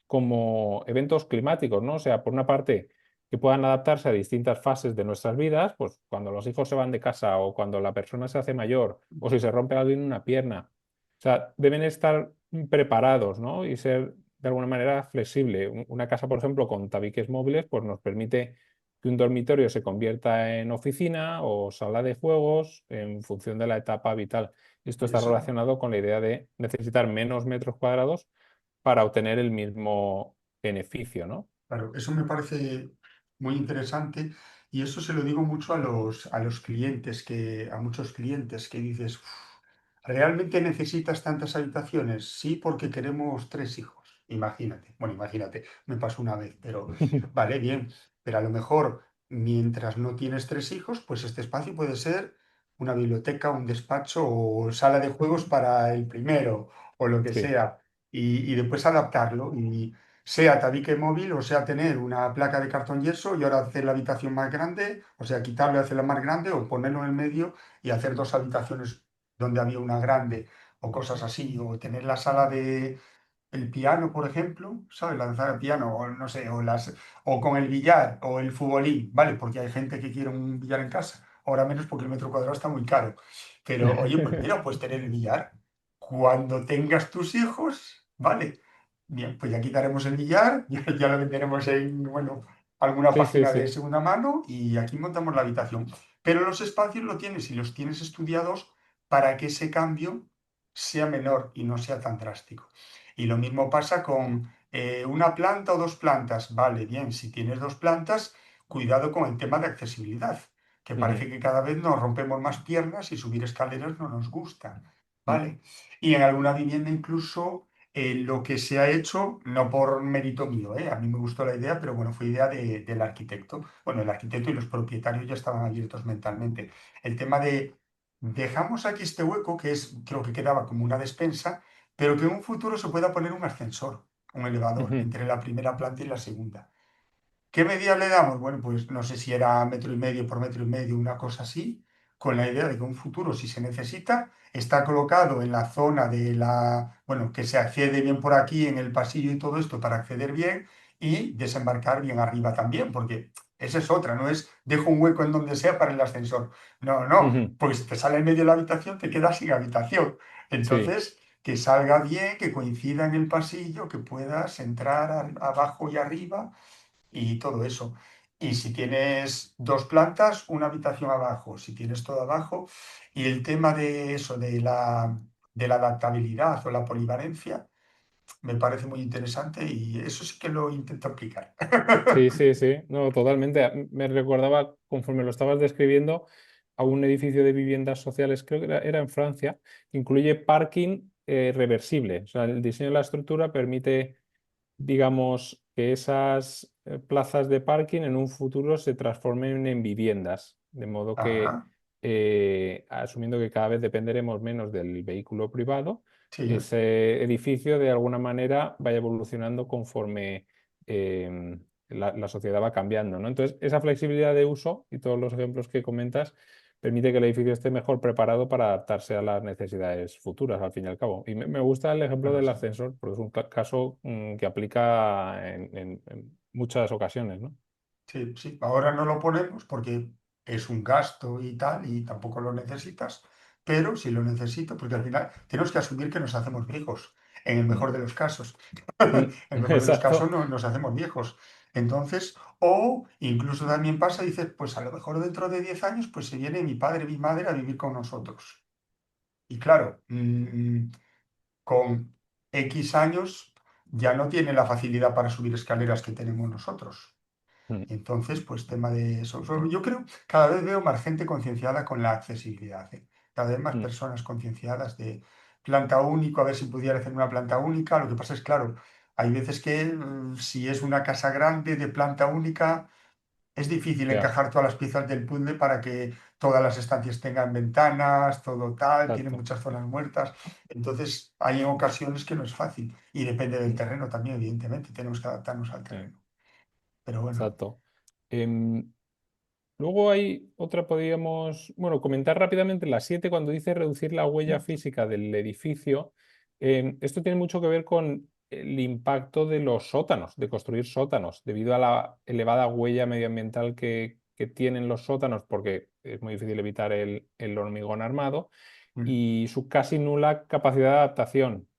como eventos climáticos, ¿no? O sea, por una parte, que puedan adaptarse a distintas fases de nuestras vidas, pues cuando los hijos se van de casa o cuando la persona se hace mayor o si se rompe alguien una pierna. O sea, deben estar preparados, ¿no? Y ser de alguna manera flexible. Una casa, por ejemplo, con tabiques móviles, pues nos permite que un dormitorio se convierta en oficina o sala de juegos en función de la etapa vital. Esto está Eso, relacionado con la idea de necesitar menos metros cuadrados para obtener el mismo beneficio, ¿no? claro, eso me parece muy interesante y eso se lo digo mucho a los clientes, a muchos clientes que dices, "Uf, ¿realmente necesitas tantas habitaciones? Sí, porque queremos tres hijos. Imagínate, bueno, imagínate, me pasó una vez, pero vale, bien, pero a lo mejor mientras no tienes tres hijos, pues este espacio puede ser una biblioteca, un despacho o sala de juegos para el primero o lo que Sí. sea y después adaptarlo sea tabique móvil, o sea tener una placa de cartón yeso y ahora hacer la habitación más grande, o sea quitarlo y hacerla más grande o ponerlo en el medio y hacer dos habitaciones donde había una grande o cosas así, o tener la sala de el piano, por ejemplo, ¿sabes? La sala de piano, o no sé, o con el billar o el futbolín, ¿vale? Porque hay gente que quiere un billar en casa, ahora menos porque el metro cuadrado está muy caro. Pero oye, pues mira, pues tener el billar. Cuando tengas tus hijos, ¿vale? Bien, pues ya quitaremos el billar, ya lo venderemos en, bueno, alguna Sí, sí, página de sí. segunda mano y aquí montamos la habitación. Pero los espacios lo tienes y los tienes estudiados para que ese cambio sea menor y no sea tan drástico. Y lo mismo pasa con una planta o dos plantas. Vale, bien, si tienes dos plantas, cuidado con el tema de accesibilidad, que Ujú, parece que cada vez nos rompemos más piernas y subir escaleras no nos gusta. mm, ¿Vale? Y en alguna vivienda incluso lo que se ha hecho, no por mérito mío, a mí me gustó la idea, pero bueno, fue idea del arquitecto. Bueno, el arquitecto y los propietarios ya estaban abiertos mentalmente. El tema de, dejamos aquí este hueco, que es, creo que quedaba como una despensa, pero que en un futuro se pueda poner un ascensor, un elevador, ujú. entre la primera planta y la segunda. ¿Qué medida le damos? Bueno, pues no sé si era metro y medio por metro y medio, una cosa así, con la idea de que un futuro, si se necesita, está colocado en la zona de la, bueno, que se accede bien por aquí, en el pasillo y todo esto para acceder bien y desembarcar bien arriba también, porque esa es otra, no es dejo un hueco en donde sea para el ascensor. No, no, Ujú. porque si te sale en medio de la habitación, te quedas sin habitación. Sí, Entonces, que salga bien, que coincida en el pasillo, que puedas entrar abajo y arriba y todo eso. Y si tienes dos plantas, una habitación abajo, si tienes todo abajo, y el tema de eso, de la adaptabilidad o la polivalencia, me parece muy interesante y eso sí que lo intento aplicar. sí, sí, sí. No, totalmente. Me recordaba, conforme lo estabas describiendo, a un edificio de viviendas sociales, creo que era en Francia, que incluye parking reversible. O sea, el diseño de la estructura permite, digamos, que esas plazas de parking en un futuro se transformen en viviendas, de modo que, Ajá, asumiendo que cada vez dependeremos menos del vehículo privado, sí, ese edificio de alguna manera vaya evolucionando conforme la sociedad va cambiando, ¿no? Entonces, esa flexibilidad de uso y todos los ejemplos que comentas permite que el edificio esté mejor preparado para adaptarse a las necesidades futuras, al fin y al cabo. Y me gusta el ejemplo claro, del sí. ascensor, porque es un caso que aplica en muchas ocasiones, ¿no? Sí, sí. Ahora no lo ponemos porque es un gasto y tal, y tampoco lo necesitas, pero si lo necesito, porque al final tenemos que asumir que nos hacemos viejos, en el Mm. mejor de los casos. Mm. En el mejor de los casos Exacto. nos hacemos viejos. Entonces, o incluso también pasa, dices, pues a lo mejor dentro de 10 años, pues se viene mi padre, mi madre a vivir con nosotros. Y claro, con X años ya no tiene la facilidad para subir escaleras que tenemos nosotros. Mm, Entonces, pues tema de eso. Yo creo, cada vez veo más gente concienciada con la accesibilidad, ¿eh? Cada vez más mm, personas concienciadas de planta único, a ver si pudiera hacer una planta única. Lo que pasa es, claro, hay veces que si es una casa grande de planta única, es difícil Ya, encajar todas las piezas del puzzle para que todas las estancias tengan ventanas, todo tal, tiene exacto. muchas zonas muertas. Entonces, hay ocasiones que no es fácil y depende del terreno también, evidentemente, tenemos que adaptarnos al eh, terreno. Pero bueno, exacto. Em, Luego hay otra, podríamos, bueno, comentar rápidamente la 7 cuando dice reducir la huella física del edificio. Esto tiene mucho que ver con el impacto de los sótanos, de construir sótanos, debido a la elevada huella medioambiental que tienen los sótanos, porque es muy difícil evitar el hormigón armado mm, y su casi nula capacidad de adaptación,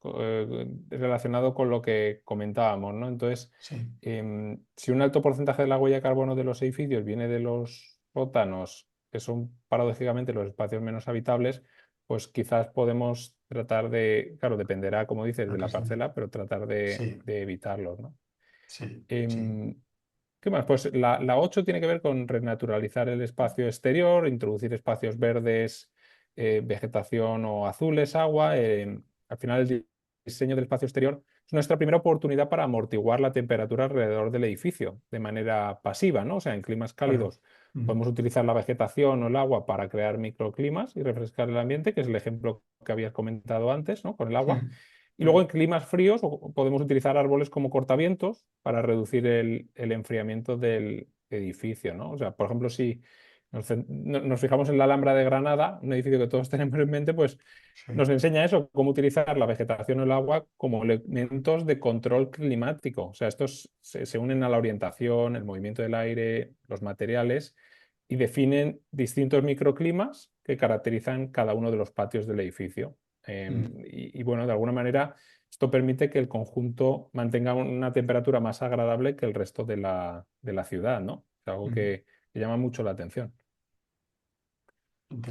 relacionado con lo que comentábamos, ¿no? Entonces, sí, si un alto porcentaje de la huella de carbono de los edificios viene de los sótanos, que son paradójicamente los espacios menos habitables, pues quizás podemos tratar de, claro, dependerá, como dices, lo de que la es parcela, pero tratar sí, de evitarlos, ¿no? sí, sí, Em, ¿Qué más? Pues la 8 tiene que ver con renaturalizar el espacio exterior, introducir espacios verdes, vegetación o azules, agua. Al final, el diseño del espacio exterior es nuestra primera oportunidad para amortiguar la temperatura alrededor del edificio de manera pasiva, ¿no? O sea, en climas claro. cálidos Mm, podemos utilizar la vegetación o el agua para crear microclimas y refrescar el ambiente, que es el ejemplo que habías comentado antes, ¿no? Con el agua. mm, Y luego en mm, climas fríos podemos utilizar árboles como cortavientos para reducir el enfriamiento del edificio, ¿no? O sea, por ejemplo, si nos fijamos en la Alhambra de Granada, un edificio que todos tenemos en mente, pues sí, nos enseña eso, cómo utilizar la vegetación o el agua como elementos de control climático. O sea, estos se unen a la orientación, el movimiento del aire, los materiales y definen distintos microclimas que caracterizan cada uno de los patios del edificio. mm, Bueno, de alguna manera esto permite que el conjunto mantenga una temperatura más agradable que el resto de la ciudad, ¿no? Es algo mm, que llama mucho la atención.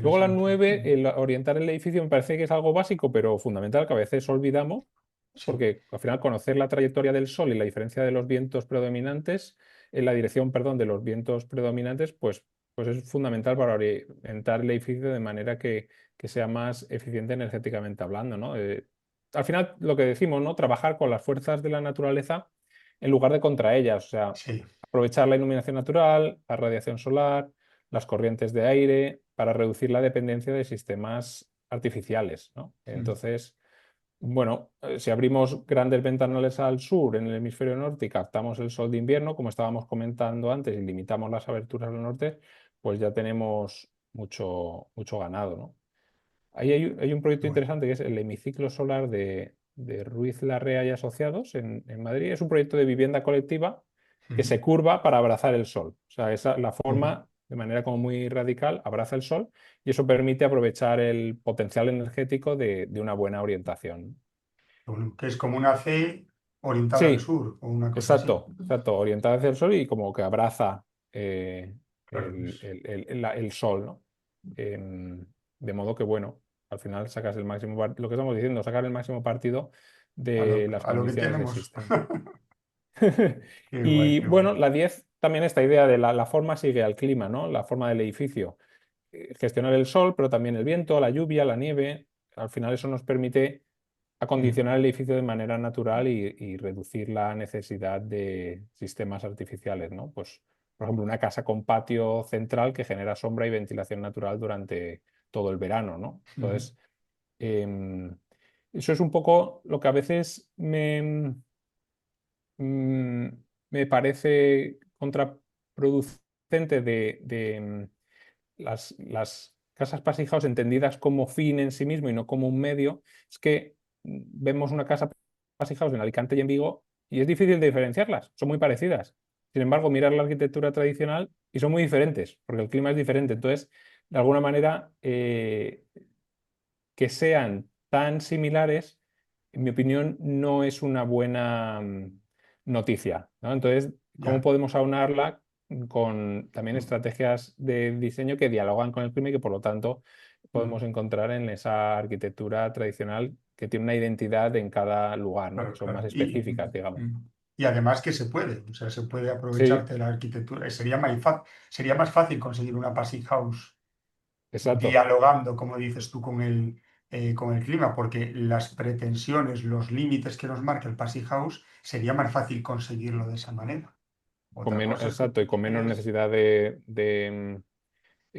Luego la interesante. 9, Mm, el orientar el edificio me parece que es algo básico, pero fundamental, que a veces olvidamos, sí, porque al final conocer la trayectoria del Sol y la diferencia de los vientos predominantes, en la dirección, perdón, de los vientos predominantes, pues es fundamental para orientar el edificio de manera que sea más eficiente energéticamente hablando, ¿no? Al final, lo que decimos, ¿no? Trabajar con las fuerzas de la naturaleza en lugar de contra ellas, o sea, sí, aprovechar la iluminación natural, la radiación solar, las corrientes de aire, para reducir la dependencia de sistemas artificiales, ¿no? mm, Entonces, bueno, si abrimos grandes ventanales al sur, en el hemisferio norte, y captamos el sol de invierno, como estábamos comentando antes, y limitamos las aberturas al norte, pues ya tenemos mucho ganado, ¿no? Ahí hay un proyecto bueno, interesante que es el hemiciclo solar de Ruiz Larrea y Asociados en Madrid. Es un proyecto de vivienda colectiva que mm, se curva para abrazar el sol. O sea, la ujú, forma, de manera como muy radical, abraza el sol y eso permite aprovechar el potencial energético de una buena orientación. bueno, que es como una C orientada al Sí, sur o una cosa así. exacto, exacto. Orientada hacia el sol y como que abraza eh, Claro, pues, el sol, ¿no? Em, de modo que, bueno, al final sacas el máximo, lo que estamos diciendo, sacar el máximo partido de las a lo que condiciones tenemos. existentes. Qué guay, Y qué bueno, guay. la 10 también esta idea de la forma sigue al clima, ¿no? La forma del edificio. Gestionar el sol, pero también el viento, la lluvia, la nieve. Al final eso nos permite Mm, acondicionar el edificio de manera natural y reducir la necesidad de sistemas artificiales, ¿no? Pues, por ejemplo, una casa con patio central que genera sombra y ventilación natural durante todo el verano, ¿no? ujú, Entonces, em, eso es un poco lo que a veces mm, me parece contraproducente de las casas passive house entendidas como fin en sí mismo y no como un medio, es que vemos una casa passive house en Alicante y en Vigo y es difícil de diferenciarlas, son muy parecidas. Sin embargo, mirar la arquitectura tradicional y son muy diferentes, porque el clima es diferente. Entonces, de alguna manera, que sean tan similares, en mi opinión, no es una buena noticia, ¿no? Entonces, ¿cómo ya. podemos aunarla con también Mm, estrategias de diseño que dialogan con el clima y que por lo tanto mm, podemos encontrar en esa arquitectura tradicional que tiene una identidad en cada lugar, ¿no? claro, Son más claro. específicas, digamos. Y además que se puede, o sea, se puede Sí, aprovecharte de la arquitectura. Sería más fácil conseguir una passive house exacto. dialogando, como dices tú, con el clima, porque las pretensiones, los límites que nos marca el Passive House, sería más fácil conseguirlo de esa manera. con Otra menos, cosa es que exacto, y con menos utilices, necesidad de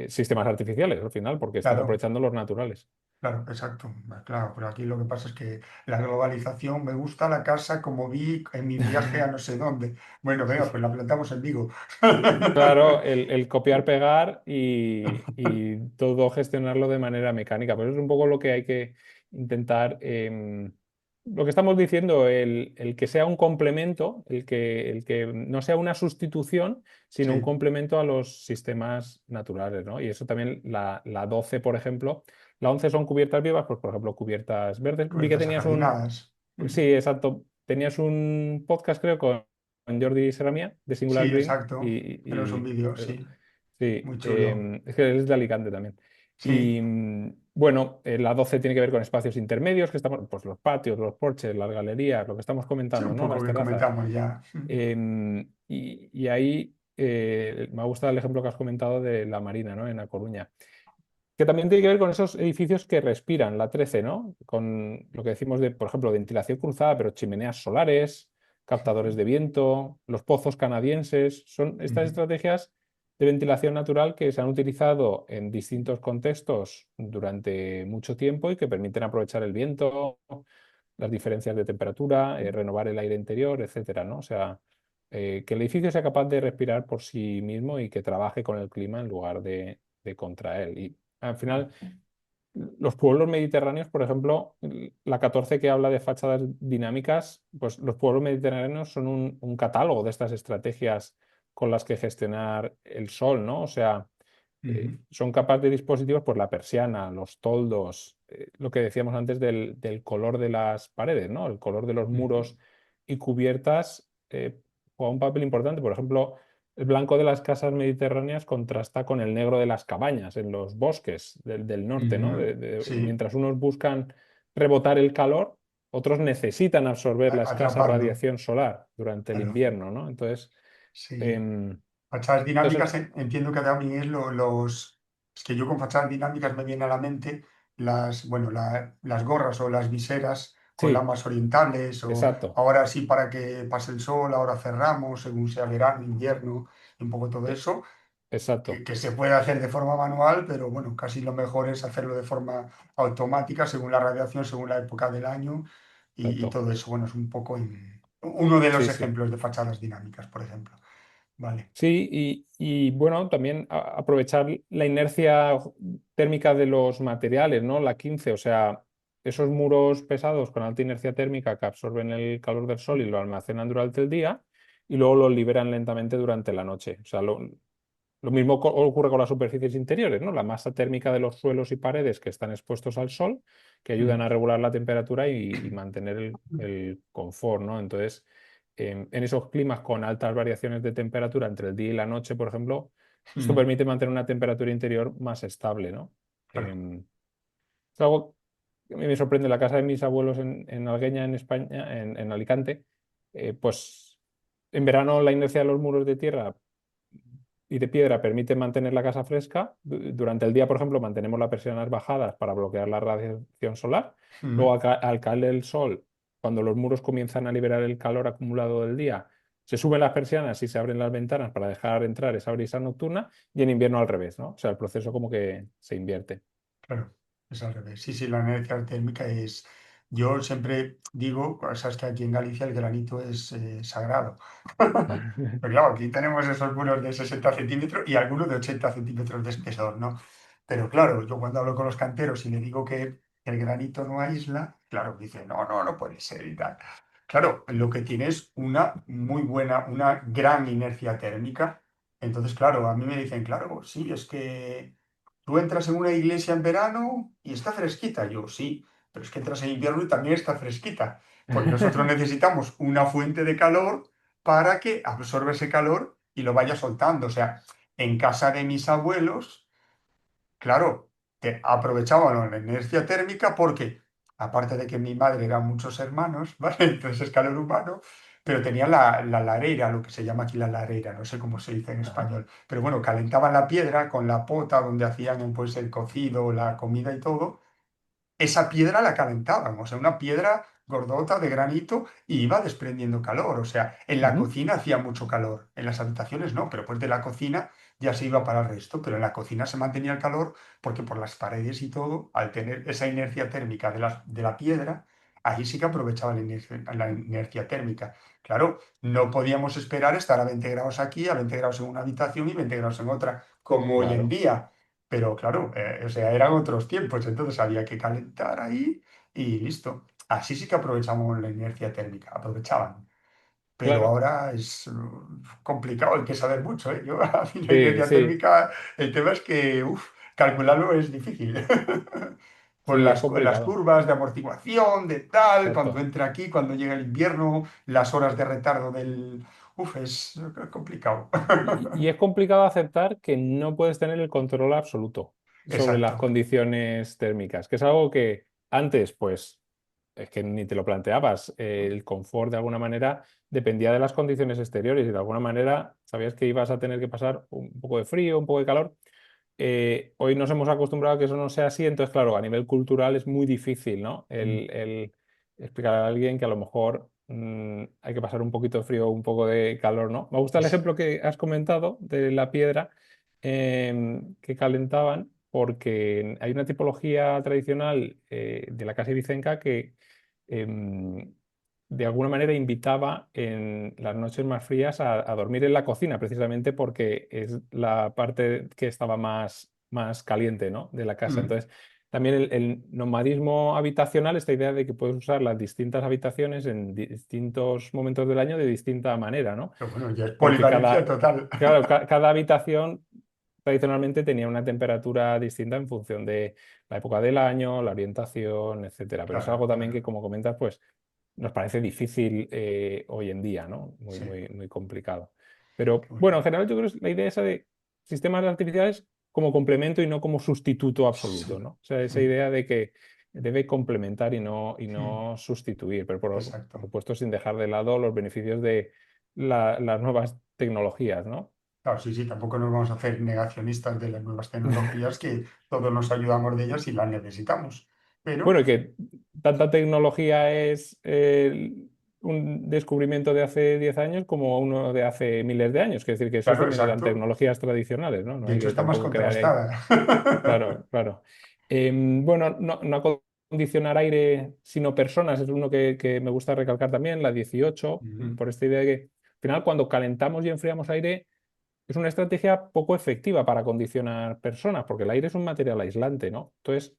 sistemas artificiales al final, porque estás claro, aprovechando los naturales. claro, exacto, claro, pero aquí lo que pasa es que la globalización, me gusta la casa como vi en mi viaje a no sé dónde. Bueno, venga, pues la plantamos en Vigo. Claro, el copiar, pegar y todo gestionarlo de manera mecánica. Pero eso es un poco lo que hay que intentar. Lo que estamos diciendo, el que sea un complemento, el que no sea una sustitución, sino un Sí, complemento a los sistemas naturales, ¿no? Y eso también la 12, por ejemplo. La 11 son cubiertas vivas, pues por ejemplo, cubiertas verdes. Vi que cubiertas tenías un. ajardinadas. Sí, exacto. Tenías un podcast, creo, con Jordi Serramía de Singular Sí, Green exacto. Tenemos un y vídeo, eso. sí, Sí, muy chulo. es que él es de Alicante también. Sí, Y bueno, la 12 tiene que ver con espacios intermedios, que estamos, pues los patios, los porches, las galerías, lo que estamos sí, comentando, un ¿no? poco Las que terrazas. comentamos ya. Y ahí me ha gustado el ejemplo que has comentado de la Marina, ¿no? En A Coruña. Que también tiene que ver con esos edificios que respiran, la 13, ¿no? Con lo que decimos de, por ejemplo, ventilación cruzada, pero chimeneas solares, captadores de viento, los pozos canadienses. Son estas Ujú, estrategias de ventilación natural que se han utilizado en distintos contextos durante mucho tiempo y que permiten aprovechar el viento, las diferencias de temperatura, renovar el aire interior, etcétera, ¿no? O sea, que el edificio sea capaz de respirar por sí mismo y que trabaje con el clima en lugar de contra él. Y al final, los pueblos mediterráneos, por ejemplo, la 14 que habla de fachadas dinámicas, pues los pueblos mediterráneos son un catálogo de estas estrategias con las que gestionar el sol, ¿no? O sea, ujú, son capaces de dispositivos, pues la persiana, los toldos, lo que decíamos antes del color de las paredes, ¿no? El color de los ujú, muros y cubiertas juega un papel importante. Por ejemplo, el blanco de las casas mediterráneas contrasta con el negro de las cabañas en los bosques del norte, ¿no? ujú. Sí, Mientras unos buscan rebotar el calor, otros necesitan absorber la escasa atraparlo. radiación solar durante el Claro, invierno, ¿no? Entonces, sí. em, Fachadas entonces, dinámicas, entiendo que también es los... Es que yo con fachadas dinámicas me viene a la mente las, bueno, las gorras o las viseras con sí, lamas orientales o exacto, ahora sí para que pase el sol, ahora cerramos según sea verano, invierno, y un poco todo e- eso, exacto, que se puede hacer de forma manual, pero bueno, casi lo mejor es hacerlo de forma automática según la radiación, según la época del año y exacto. todo eso. Bueno, es un poco uno de los Sí, sí. ejemplos de fachadas dinámicas, por ejemplo. Vale. Sí, y bueno, también aprovechar la inercia térmica de los materiales, ¿no? La 15, o sea, esos muros pesados con alta inercia térmica que absorben el calor del sol y lo almacenan durante el día y luego lo liberan lentamente durante la noche. O sea, lo mismo ocurre con las superficies interiores, ¿no? La masa térmica de los suelos y paredes que están expuestos al sol, que ayudan Mm. a regular la temperatura y mantener el confort, ¿no? Entonces, en esos climas con altas variaciones de temperatura entre el día y la noche, por ejemplo, esto Mm. permite mantener una temperatura interior más estable, ¿no? Claro. Es algo que a mí me sorprende. La casa de mis abuelos en Algueña, en España, en Alicante, pues en verano la inercia de los muros de tierra y de piedra permite mantener la casa fresca. Durante el día, por ejemplo, mantenemos las persianas bajadas para bloquear la radiación solar. Luego, Mm. al caer el sol, cuando los muros comienzan a liberar el calor acumulado del día, se suben las persianas y se abren las ventanas para dejar entrar esa brisa nocturna y en invierno al revés, ¿no? O sea, el proceso como que se invierte. Claro, es al revés. Sí, sí, la energía térmica es... Yo siempre digo, sabes que aquí en Galicia el granito es sagrado. Pero claro, aquí tenemos esos muros de 60 centímetros y algunos de 80 centímetros de espesor, ¿no? Pero claro, yo cuando hablo con los canteros y le digo que el granito no aísla, claro, dice, no, no, no puede ser y tal. Claro, lo que tiene es una muy buena, una gran inercia térmica. Entonces, claro, a mí me dicen, claro, sí, es que tú entras en una iglesia en verano y está fresquita. Yo, sí, pero es que entras en invierno y también está fresquita. Porque nosotros necesitamos una fuente de calor para que absorba ese calor y lo vaya soltando. O sea, en casa de mis abuelos, claro, que aprovechaban la inercia térmica porque, aparte de que mi madre eran muchos hermanos, ¿vale? Entonces es calor humano, pero tenía la larera, lo que se llama aquí la larera, no sé cómo se dice en Ajá. español, pero bueno, calentaban la piedra con la pota donde hacían pues el cocido, la comida y todo, esa piedra la calentaban, o sea, una piedra gordota de granito y iba desprendiendo calor. O sea, en la Ujú. cocina hacía mucho calor, en las habitaciones no, pero pues de la cocina ya se iba para el resto, pero en la cocina se mantenía el calor porque por las paredes y todo, al tener esa inercia térmica de la piedra, ahí sí que aprovechaba la inercia térmica. Claro, no podíamos esperar estar a 20 grados aquí, a 20 grados en una habitación y 20 grados en otra, como hoy en Claro, día. Pero claro, o sea, eran otros tiempos, entonces había que calentar ahí y listo. Así sí que aprovechamos la inercia térmica, aprovechaban. Pero claro. ahora es complicado, hay que saber mucho, ¿eh? Yo, a mí la Sí, inercia sí, térmica, el tema es que, calcularlo es difícil. Por sí, es las complicado. curvas de amortiguación, de tal, cuando Exacto. entra aquí, cuando llega el invierno, las horas de retardo del... es complicado. Y es complicado aceptar que no puedes tener el control absoluto sobre las Exacto. condiciones térmicas, que es algo que antes, pues, es que ni te lo planteabas. El confort, de alguna manera, dependía de las condiciones exteriores y de alguna manera sabías que ibas a tener que pasar un poco de frío, un poco de calor. Hoy nos hemos acostumbrado a que eso no sea así, entonces, claro, a nivel cultural es muy difícil, ¿no? Mm. El explicar a alguien que a lo mejor hay que pasar un poquito de frío o un poco de calor, ¿no? Me gusta el Es- ejemplo que has comentado de la piedra que calentaban, porque hay una tipología tradicional de la casa ibicenca que em, de alguna manera invitaba en las noches más frías a dormir en la cocina, precisamente porque es la parte que estaba más caliente, ¿no? De la casa. mm. Entonces, también el nomadismo habitacional, esta idea de que puedes usar las distintas habitaciones en distintos momentos del año de distinta manera, ¿no? Pero bueno, ya es Porque polivalencia total. claro, cada habitación tradicionalmente tenía una temperatura distinta en función de la época del año, la orientación, etcétera. Pero es Claro, algo también que, claro. como comentas, pues nos parece difícil hoy en día, ¿no? Muy, Sí, muy, muy complicado. Pero qué bueno, en bueno. general yo creo que es la idea esa de sistemas artificiales como complemento y no como sustituto absoluto, Sí, ¿no? O sea, esa mm, idea de que debe complementar y mm, no sustituir, pero por exacto. supuesto sin dejar de lado los beneficios de las nuevas tecnologías, ¿no? Claro, sí, sí, tampoco nos vamos a hacer negacionistas de las nuevas tecnologías, que todos nos ayudamos de ellas y las necesitamos. Pero, Bueno, y que tanta tecnología es un descubrimiento de hace 10 años como uno de hace miles de años. Es decir, que esos claro, también eran exacto. tecnologías tradicionales, ¿no? No De hay hecho, que está más tampoco crear ahí. contrastada. Claro, claro. Bueno, no acondicionar aire, sino personas, es uno que me gusta recalcar también, la 18 Mm, por esta idea de que al final cuando calentamos y enfriamos aire es una estrategia poco efectiva para acondicionar personas, porque el aire es un material aislante, ¿no? Entonces,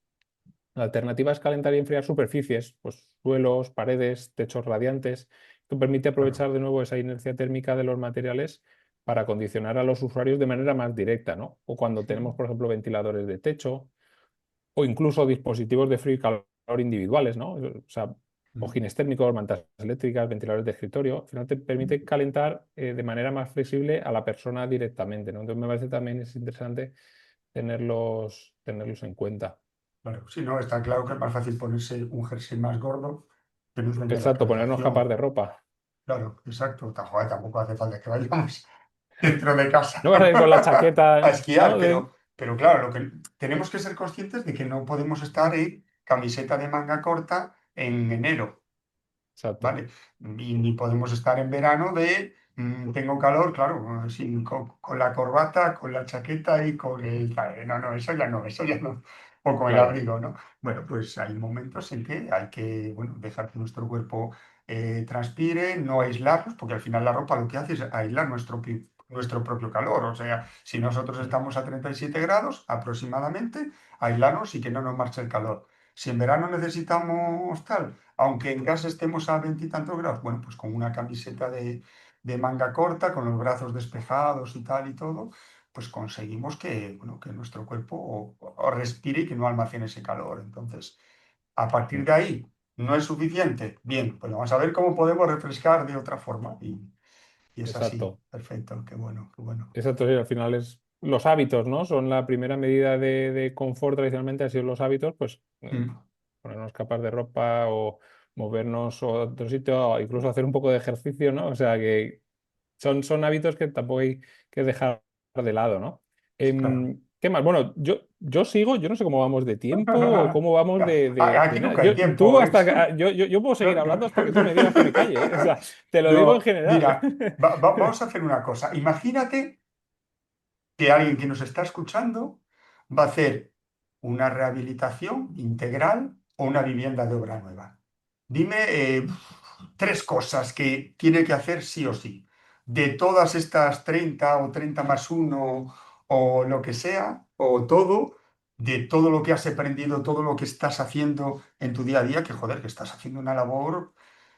la alternativa es calentar y enfriar superficies, pues suelos, paredes, techos radiantes. Esto permite claro, aprovechar de nuevo esa inercia térmica de los materiales para acondicionar a los usuarios de manera más directa, ¿no? O cuando sí, tenemos, por ejemplo, ventiladores de techo o incluso dispositivos de frío y calor individuales, ¿no? O sea, mm, cojines térmicos, mantas eléctricas, ventiladores de escritorio. Al final te permite calentar de manera más flexible a la persona directamente, ¿no? Entonces me parece también es interesante tenerlos en cuenta. claro. Sí, no, está claro que es más fácil ponerse un jersey más gordo que no tener la Exacto, ponernos capas calefacción. de ropa. Claro, exacto. Joder, tampoco hace falta que vayamos dentro de casa No vas a ir con la a chaqueta, esquiar, ¿no? pero claro, lo que tenemos que ser conscientes de que no podemos estar en camiseta de manga corta en enero. Exacto, ¿Vale? Y ni podemos estar en verano de tengo calor, claro, con la corbata, con la chaqueta y con el... No, no, eso ya no. O con el claro. abrigo, ¿no? Bueno, pues hay momentos en que hay que, bueno, dejar que nuestro cuerpo transpire, no aislarnos, porque al final la ropa lo que hace es aislar nuestro propio calor. O sea, si nosotros Mm, estamos a 37 grados aproximadamente, aislarnos y que no nos marche el calor. Si en verano necesitamos tal, aunque en casa estemos a veintitantos grados, bueno, pues con una camiseta de manga corta, con los brazos despejados y tal y todo, pues conseguimos que, bueno, que nuestro cuerpo o respire y que no almacene ese calor. Entonces, a partir mm. de ahí, ¿no es suficiente? Bien, pues vamos a ver cómo podemos refrescar de otra forma. Y es así, Exacto, perfecto, qué bueno, qué bueno. exacto, sí, al final es los hábitos, ¿no? Son la primera medida de confort tradicionalmente, han sido los hábitos, pues Mm, ponernos capas de ropa o movernos a otro sitio, o incluso hacer un poco de ejercicio, ¿no? O sea que son hábitos que tampoco hay que dejar de lado, ¿no? claro. ¿Qué más? Bueno, yo sigo, yo no sé cómo vamos de tiempo o cómo vamos de Aquí nada. nunca hay Tú tiempo. hasta yo puedo seguir hablando hasta que tú me digas que me calle, ¿eh? O sea, te lo digo en No, general. mira, vamos a hacer una cosa. Imagínate que alguien que nos está escuchando va a hacer una rehabilitación integral o una vivienda de obra nueva. Dime tres cosas que tiene que hacer sí o sí. De todas estas 30 o 30 más uno o lo que sea, o todo, de todo lo que has aprendido, todo lo que estás haciendo en tu día a día, que joder, que estás haciendo una labor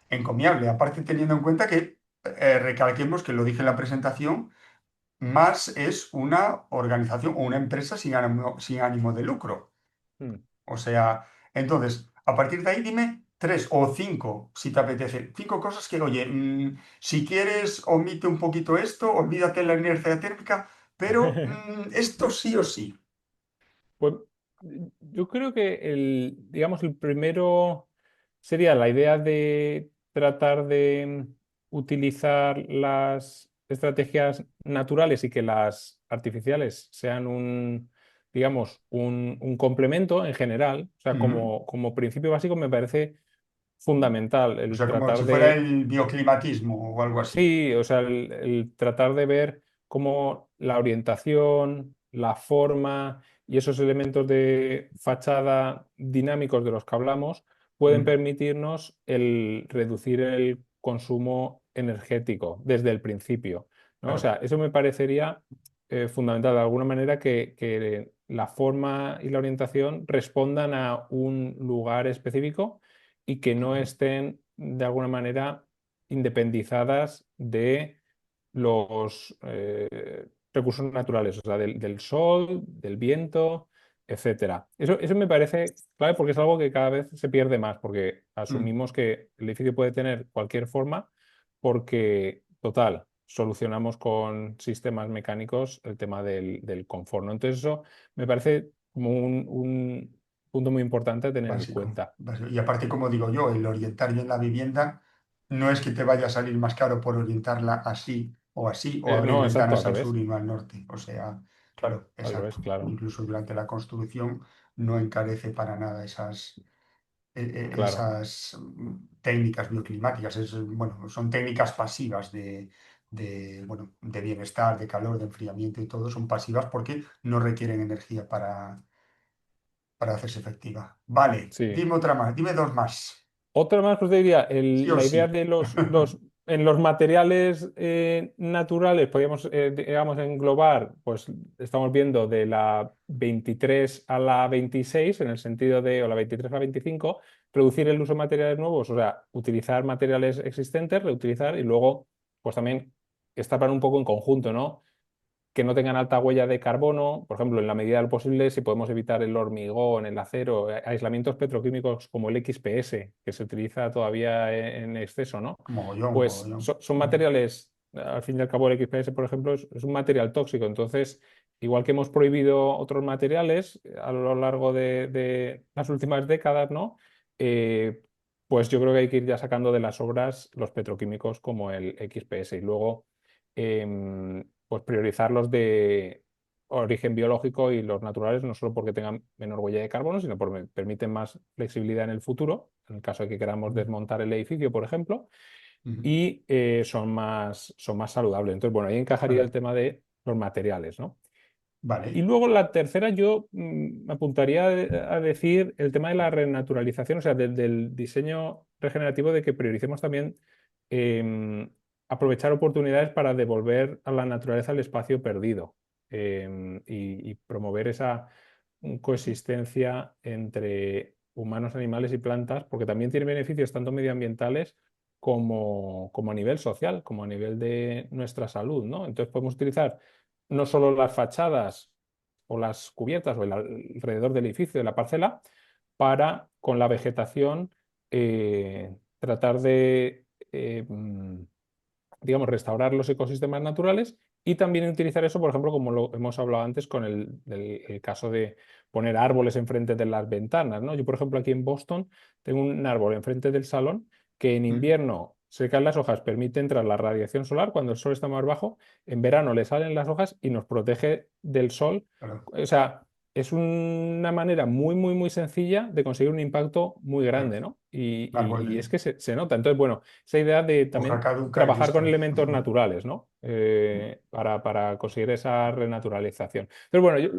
encomiable. Aparte, teniendo en cuenta que, recalquemos que lo dije en la presentación, más es una organización o una empresa sin ánimo de lucro. Mm. O sea, entonces, a partir de ahí dime tres o cinco, si te apetece, cinco cosas que, oye, si quieres, omite un poquito esto, olvídate la inercia térmica, pero esto sí o sí. Pues yo creo que digamos, el primero sería la idea de tratar de utilizar las estrategias naturales y que las artificiales sean digamos, un complemento en general. O sea, Ujú. como principio básico me parece fundamental O el sea, como tratar si fuera de. el bioclimatismo o algo así. Sí, o sea, el tratar de ver cómo la orientación, la forma y esos elementos de fachada dinámicos de los que hablamos pueden Mm, permitirnos el reducir el consumo energético desde el principio, ¿no? O sea, claro. eso me parecería fundamental de alguna manera que la forma y la orientación respondan a un lugar específico y que no Ujú, estén de alguna manera independizadas de los recursos naturales, o sea, del sol, del viento, etcétera. Eso me parece clave porque es algo que cada vez se pierde más, porque mm, asumimos que el edificio puede tener cualquier forma, porque, total, solucionamos con sistemas mecánicos el tema del confort, ¿no? Entonces eso me parece como un punto muy importante a tener en básico, cuenta. básico. Y aparte, como digo yo, el orientar bien la vivienda no es que te vaya a salir más caro por orientar así, o abrir No, exacto, al ventanas al sur revés, y no al norte. O sea, claro, al revés, exacto. claro, Incluso durante la construcción no encarece para nada claro. esas técnicas bioclimáticas. Bueno, son técnicas pasivas bueno, de bienestar, de calor, de enfriamiento y todo. Son pasivas porque no requieren energía para hacerse efectiva. Vale, Sí. dime otra más, dime dos más. Otra más, pues te diría, Sí o la idea sí. de en los materiales naturales, podríamos, digamos, englobar, pues estamos viendo de la 23 a la 26, en el sentido de, o la 23 a la 25, reducir el uso de materiales nuevos, o sea, utilizar materiales existentes, reutilizar y luego, pues también estar un poco en conjunto, ¿no? Que no tengan alta huella de carbono, por ejemplo, en la medida de lo posible, si podemos evitar el hormigón, el acero, aislamientos petroquímicos como el XPS, que se utiliza todavía en exceso, ¿no? Mogollón, Pues mogollón. son materiales, al fin y al cabo, el XPS, por ejemplo, es un material tóxico. Entonces, igual que hemos prohibido otros materiales a lo largo de las últimas décadas, ¿no? Eh, pues yo creo que hay que ir ya sacando de las obras los petroquímicos como el XPS y luego pues priorizar los de origen biológico y los naturales, no solo porque tengan menor huella de carbono, sino porque permiten más flexibilidad en el futuro, en el caso de que queramos Mm, desmontar el edificio, por ejemplo, mm. y son más saludables. Entonces, bueno, ahí encajaría el Claro, tema de los materiales, ¿no? Y vale. luego la tercera, yo me apuntaría a decir el tema de la renaturalización, o sea, del diseño regenerativo, de que prioricemos también aprovechar oportunidades para devolver a la naturaleza el espacio perdido y promover esa coexistencia entre humanos, animales y plantas, porque también tiene beneficios tanto medioambientales como a nivel social, como a nivel de nuestra salud, ¿no? Entonces podemos utilizar no solo las fachadas o las cubiertas o el alrededor del edificio, de la parcela, para con la vegetación tratar de, digamos, restaurar los ecosistemas naturales y también utilizar eso, por ejemplo, como lo hemos hablado antes con el caso de poner árboles enfrente de las ventanas, ¿no? Yo, por ejemplo, aquí en Boston tengo un árbol enfrente del salón que en Mm, invierno se caen las hojas, permite entrar la radiación solar cuando el sol está más bajo, en verano le salen las hojas y nos protege del sol. claro, O sea, es una manera muy, muy, muy sencilla de conseguir un impacto muy claro. grande, ¿no? Y es Árbol, que se nota. Entonces, bueno, esa idea de hoja también caduca y trabajar con listo. elementos Ujú. naturales, ¿no? Para conseguir esa renaturalización. Pero bueno, yo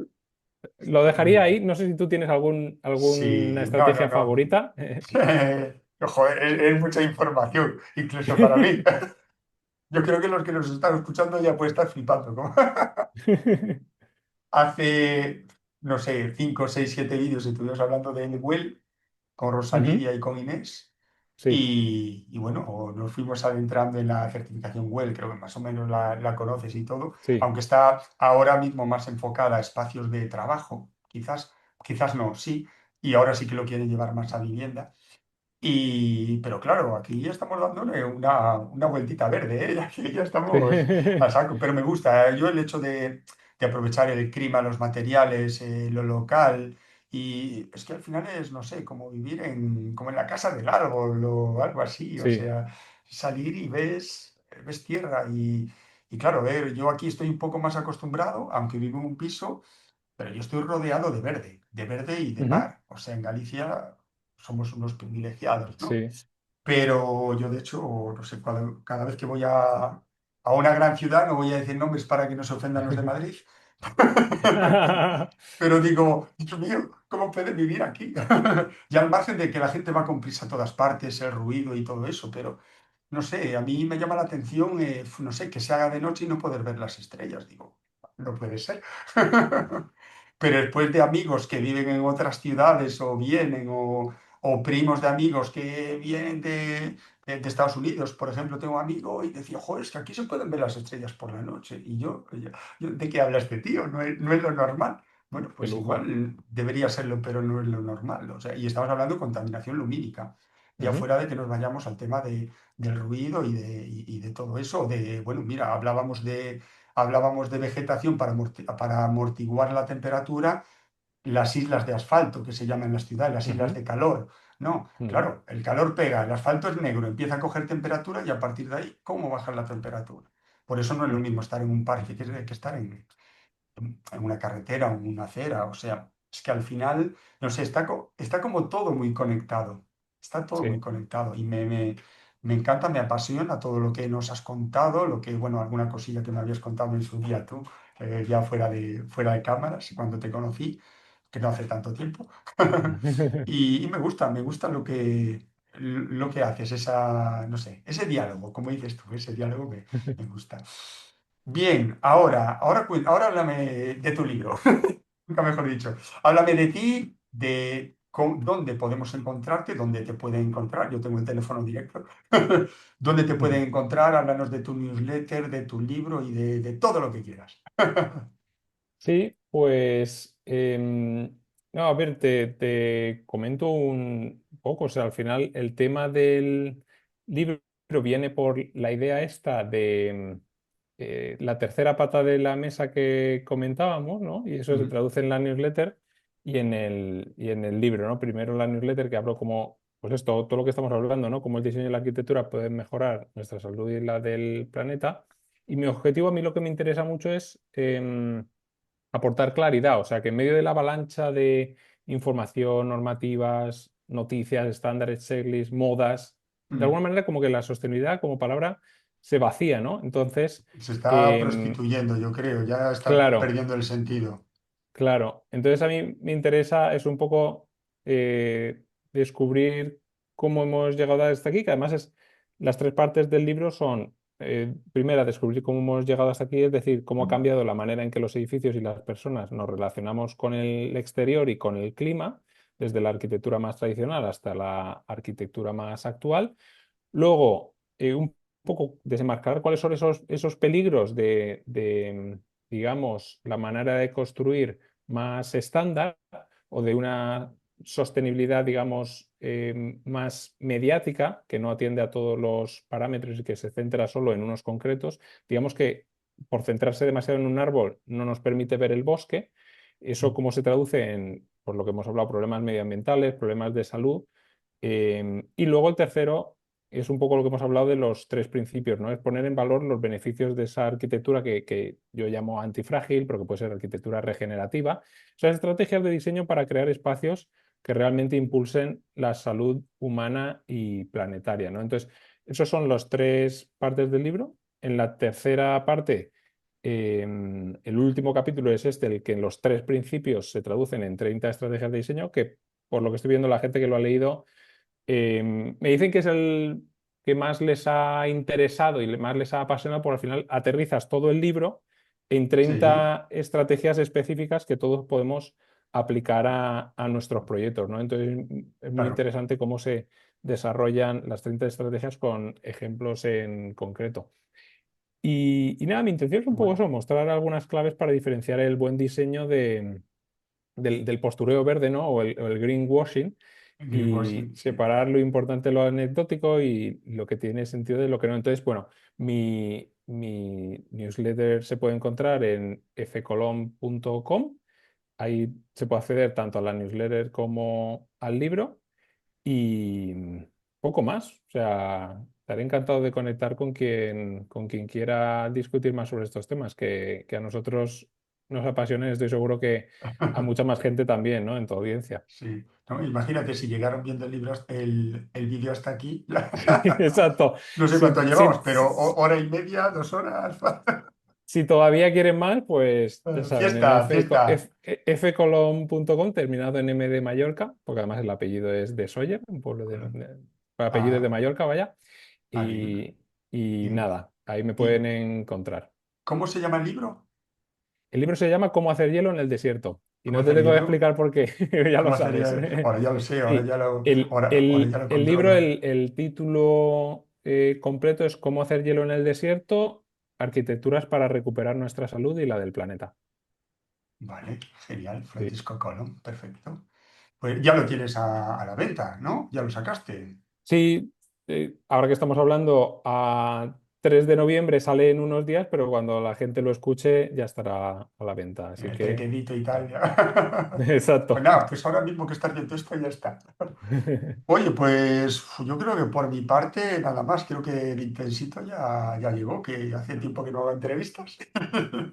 lo Muy dejaría bien. ahí. No sé si tú tienes alguna Sí, no, no, estrategia no. favorita. Ojo, es mucha información, incluso para mí. Yo creo que los que nos están escuchando ya pueden estar flipando, ¿no? Hace, no sé, 5, 6, 7 vídeos estuvimos hablando de Well con Rosa Ujú. Lidia y con Inés. Sí, Y bueno, nos fuimos adentrando en la certificación Well, creo que más o menos la conoces y todo, sí. aunque está ahora mismo más enfocada a espacios de trabajo, quizás no, sí, y ahora sí que lo quieren llevar más a vivienda. Pero claro, aquí ya estamos dándole una vueltita verde, ¿eh? Aquí ya Sí. estamos a saco, pero me gusta. Yo el hecho de aprovechar el clima, los materiales, lo local, y es que al final es, no sé, como vivir como en la casa del árbol o algo así, o Sí. sea, salir y ves tierra y claro, ver, yo aquí estoy un poco más acostumbrado, aunque vivo en un piso. Pero yo estoy rodeado de verde y de Ujú. mar. O sea, en Galicia somos unos privilegiados, ¿no? Sí. Pero yo, de hecho, no sé, cada vez que voy a una gran ciudad, no voy a decir nombres para que no se ofendan los de Madrid, pero digo, Dios mío, ¿cómo pueden vivir aquí? Ya al margen de que la gente va con prisa a todas partes, el ruido y todo eso, pero no sé, a mí me llama la atención, no sé, que se haga de noche y no poder ver las estrellas. Digo, no puede ser. Pero después de amigos que viven en otras ciudades o vienen, o primos de amigos que vienen de Estados Unidos, por ejemplo, tengo un amigo y decía, joder, es que aquí se pueden ver las estrellas por la noche. Y ¿de qué habla este tío? No es lo normal. Bueno, Qué pues lujo. igual debería serlo, pero no es lo normal. O sea, y estamos hablando de contaminación lumínica, ya Ujú. fuera de que nos vayamos al tema del ruido y de todo eso. Bueno, mira, hablábamos de vegetación para amortiguar la temperatura, las islas de asfalto, que se llaman en las ciudades, las islas Ujú. de calor. No, Ujú. claro, el calor pega, el asfalto es negro, empieza a coger temperatura y a partir de ahí, ¿cómo bajar la temperatura? Por eso no es lo Ujú. mismo estar en un parque que estar en una carretera o en una acera. O sea, es que al final, no sé, está como todo muy conectado. Está todo muy Sí. conectado y me encanta, me apasiona todo lo que nos has contado, bueno, alguna cosilla que me habías contado en su día tú, ya fuera de cámaras, cuando te conocí, que no hace tanto tiempo. Y me gusta lo que haces, no sé, ese diálogo, como dices tú, ese diálogo me gusta. Bien, ahora háblame de tu libro, nunca mejor dicho. Háblame de ti, dónde podemos encontrarte, dónde te pueden encontrar. Yo tengo el teléfono directo. ¿Dónde te pueden encontrar? Háblanos de tu newsletter, de tu libro y de todo lo que quieras. Sí, pues no, a ver, te comento un poco. O sea, al final el tema del libro viene por la idea esta de la tercera pata de la mesa que comentábamos, ¿no? Y eso se Ujú, traduce en la newsletter y en el libro, ¿no? Primero la newsletter que hablo como, pues esto, todo lo que estamos hablando, ¿no? Cómo el diseño y la arquitectura pueden mejorar nuestra salud y la del planeta. Y mi objetivo, a mí lo que me interesa mucho es aportar claridad. O sea, que en medio de la avalancha de información, normativas, noticias, estándares, checklists, modas, de ujú. alguna manera como que la sostenibilidad como palabra se vacía, ¿no? Entonces, Se está em, prostituyendo, yo creo, ya está claro. perdiendo el sentido. Claro, entonces a mí me interesa es un poco descubrir cómo hemos llegado hasta aquí, que además las tres partes del libro son, primera, descubrir cómo hemos llegado hasta aquí, es decir, cómo ha Ujú, cambiado la manera en que los edificios y las personas nos relacionamos con el exterior y con el clima, desde la arquitectura más tradicional hasta la arquitectura más actual. Luego, un poco desenmascarar cuáles son esos peligros de, digamos, la manera de construir más estándar o de una sostenibilidad, digamos, más mediática, que no atiende a todos los parámetros y que se centra solo en unos concretos. Digamos que por centrarse demasiado en un árbol no nos permite ver el bosque. Eso cómo se traduce en, por lo que hemos hablado, problemas medioambientales, problemas de salud. Y luego el tercero, es un poco lo que hemos hablado de los tres principios, ¿no? Es poner en valor los beneficios de esa arquitectura que yo llamo antifrágil, pero que puede ser arquitectura regenerativa. Esas estrategias de diseño para crear espacios que realmente impulsen la salud humana y planetaria, ¿no? Entonces, esos son las tres partes del libro. En la tercera parte, el último capítulo es este, el que en los tres principios se traducen en 30 estrategias de diseño, que por lo que estoy viendo la gente que lo ha leído, me dicen que es el que más les ha interesado y más les ha apasionado, porque al final aterrizas todo el libro en Sí, 30 estrategias específicas que todos podemos aplicar a nuestros proyectos, ¿no? Entonces es muy claro. interesante cómo se desarrollan las 30 estrategias con ejemplos en concreto. Y nada, mi intención es un poco Bueno, eso, mostrar algunas claves para diferenciar el buen diseño del postureo verde, ¿no? O el greenwashing, el y greenwashing, sí. separar lo importante de lo anecdótico y lo que tiene sentido de lo que no. Entonces, bueno, mi newsletter se puede encontrar en fcolom.com. Ahí se puede acceder tanto a la newsletter como al libro y poco más. O sea, estaré encantado de conectar con quien quiera discutir más sobre estos temas, que a nosotros nos apasionan. Estoy seguro que a mucha más gente también, ¿no? En tu audiencia. Sí. No, imagínate si llegaron viendo el libro, el vídeo hasta aquí. Exacto. No sé Si, cuánto llevamos, si- pero si- hora y media, 2 horas. si todavía quieren más, pues ya saben, en Fiesta, fiesta. fcolom.com, terminado en M de Mallorca, porque además el apellido es de Sóller, un pueblo el apellido es de Ah, Mallorca, vaya. vale. Y ¿Y, nada, ahí me y pueden encontrar. cómo se llama el libro? El libro se llama Cómo hacer hielo en el desierto. Y ¿Cómo no te hacer tengo que hielo? explicar por qué, ya lo ¿Cómo hacer sabes. hielo? Ahora ya lo sé, Sí, el, ahora ya el- lo el libro, controlo. el título completo es Cómo hacer hielo en el desierto, arquitecturas para recuperar nuestra salud y la del planeta. Vale, genial. Sí, Francisco Colón, perfecto. Pues ya lo tienes a la venta, ¿no? Ya lo sacaste. sí, ahora que estamos hablando, a 3 de noviembre sale en unos días, pero cuando la gente lo escuche ya estará a la venta. En Así el que, trequedito y tal. nada. Ya. Pues Exacto. nada, pues ahora mismo que estás viendo esto ya está. Oye, pues yo creo que por mi parte nada más. Creo que el intensito ya llegó, que hace tiempo que no hago entrevistas.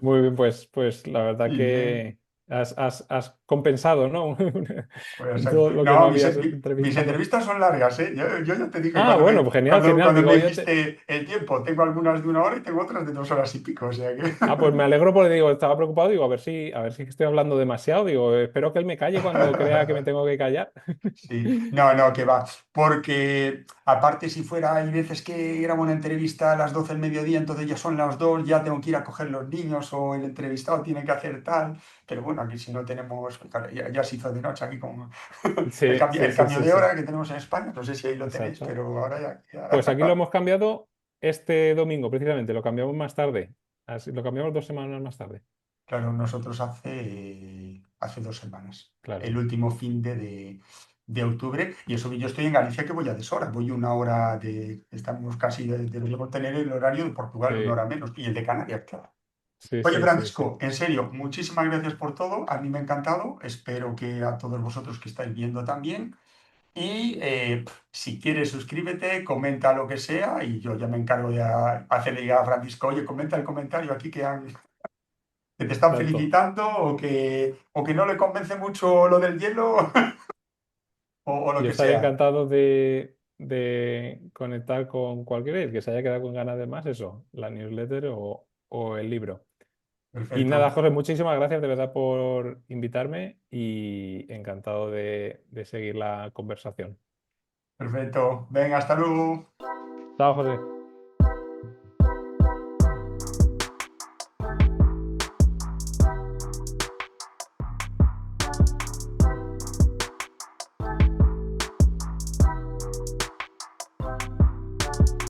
Muy bien, pues la verdad Y bien. que has compensado, ¿no? Pues, En todo lo que no no, habías mis entrevistado. entrevistas son largas, ¿eh? Yo ya te dije Ah, bueno, pues genial, genial. cuando Digo, me yo te. dijiste el tiempo, tengo algunas de 1 hora y tengo otras de 2 horas y pico, o sea que... Ah, pues me alegro porque digo, estaba preocupado, digo, a ver si estoy hablando demasiado. Digo, espero que él me calle cuando crea que me tengo que callar. Sí, no, no, que va. Porque aparte si fuera, hay veces que grabo una entrevista a las 12 del mediodía, entonces ya son las 2, ya tengo que ir a coger los niños o el entrevistado tiene que hacer tal. Pero bueno, aquí si no tenemos, claro, ya se hizo de noche aquí con Sí, sí, el sí, cambio sí, de sí. hora que tenemos en España, no sé si ahí lo tenéis, Exacto. pero ahora Pues aquí lo ya. hemos cambiado este domingo, precisamente. Lo cambiamos más tarde. Lo cambiamos 2 semanas más tarde. Claro, nosotros hace 2 semanas, Claro. el último fin de octubre, y eso que yo estoy en Galicia que voy a deshora, voy 1 hora estamos casi, deberíamos tener el horario de Portugal, una Sí, hora menos, y el de Canarias, claro. sí, Oye, sí, sí, sí. Francisco, en serio, muchísimas gracias por todo, a mí me ha encantado, espero que a todos vosotros que estáis viendo también, y si quieres suscríbete, comenta lo que sea, y yo ya me encargo de hacerle llegar a Francisco, oye, comenta el comentario aquí que te están Exacto. felicitando o que no le convence mucho lo del hielo o lo Yo que estaría sea. encantado de conectar con cualquiera y el que se haya quedado con ganas de más, eso, la newsletter o el libro. Y nada, Perfecto, José, muchísimas gracias de verdad por invitarme y encantado de seguir la conversación. perfecto. Venga, hasta luego. Chao, José.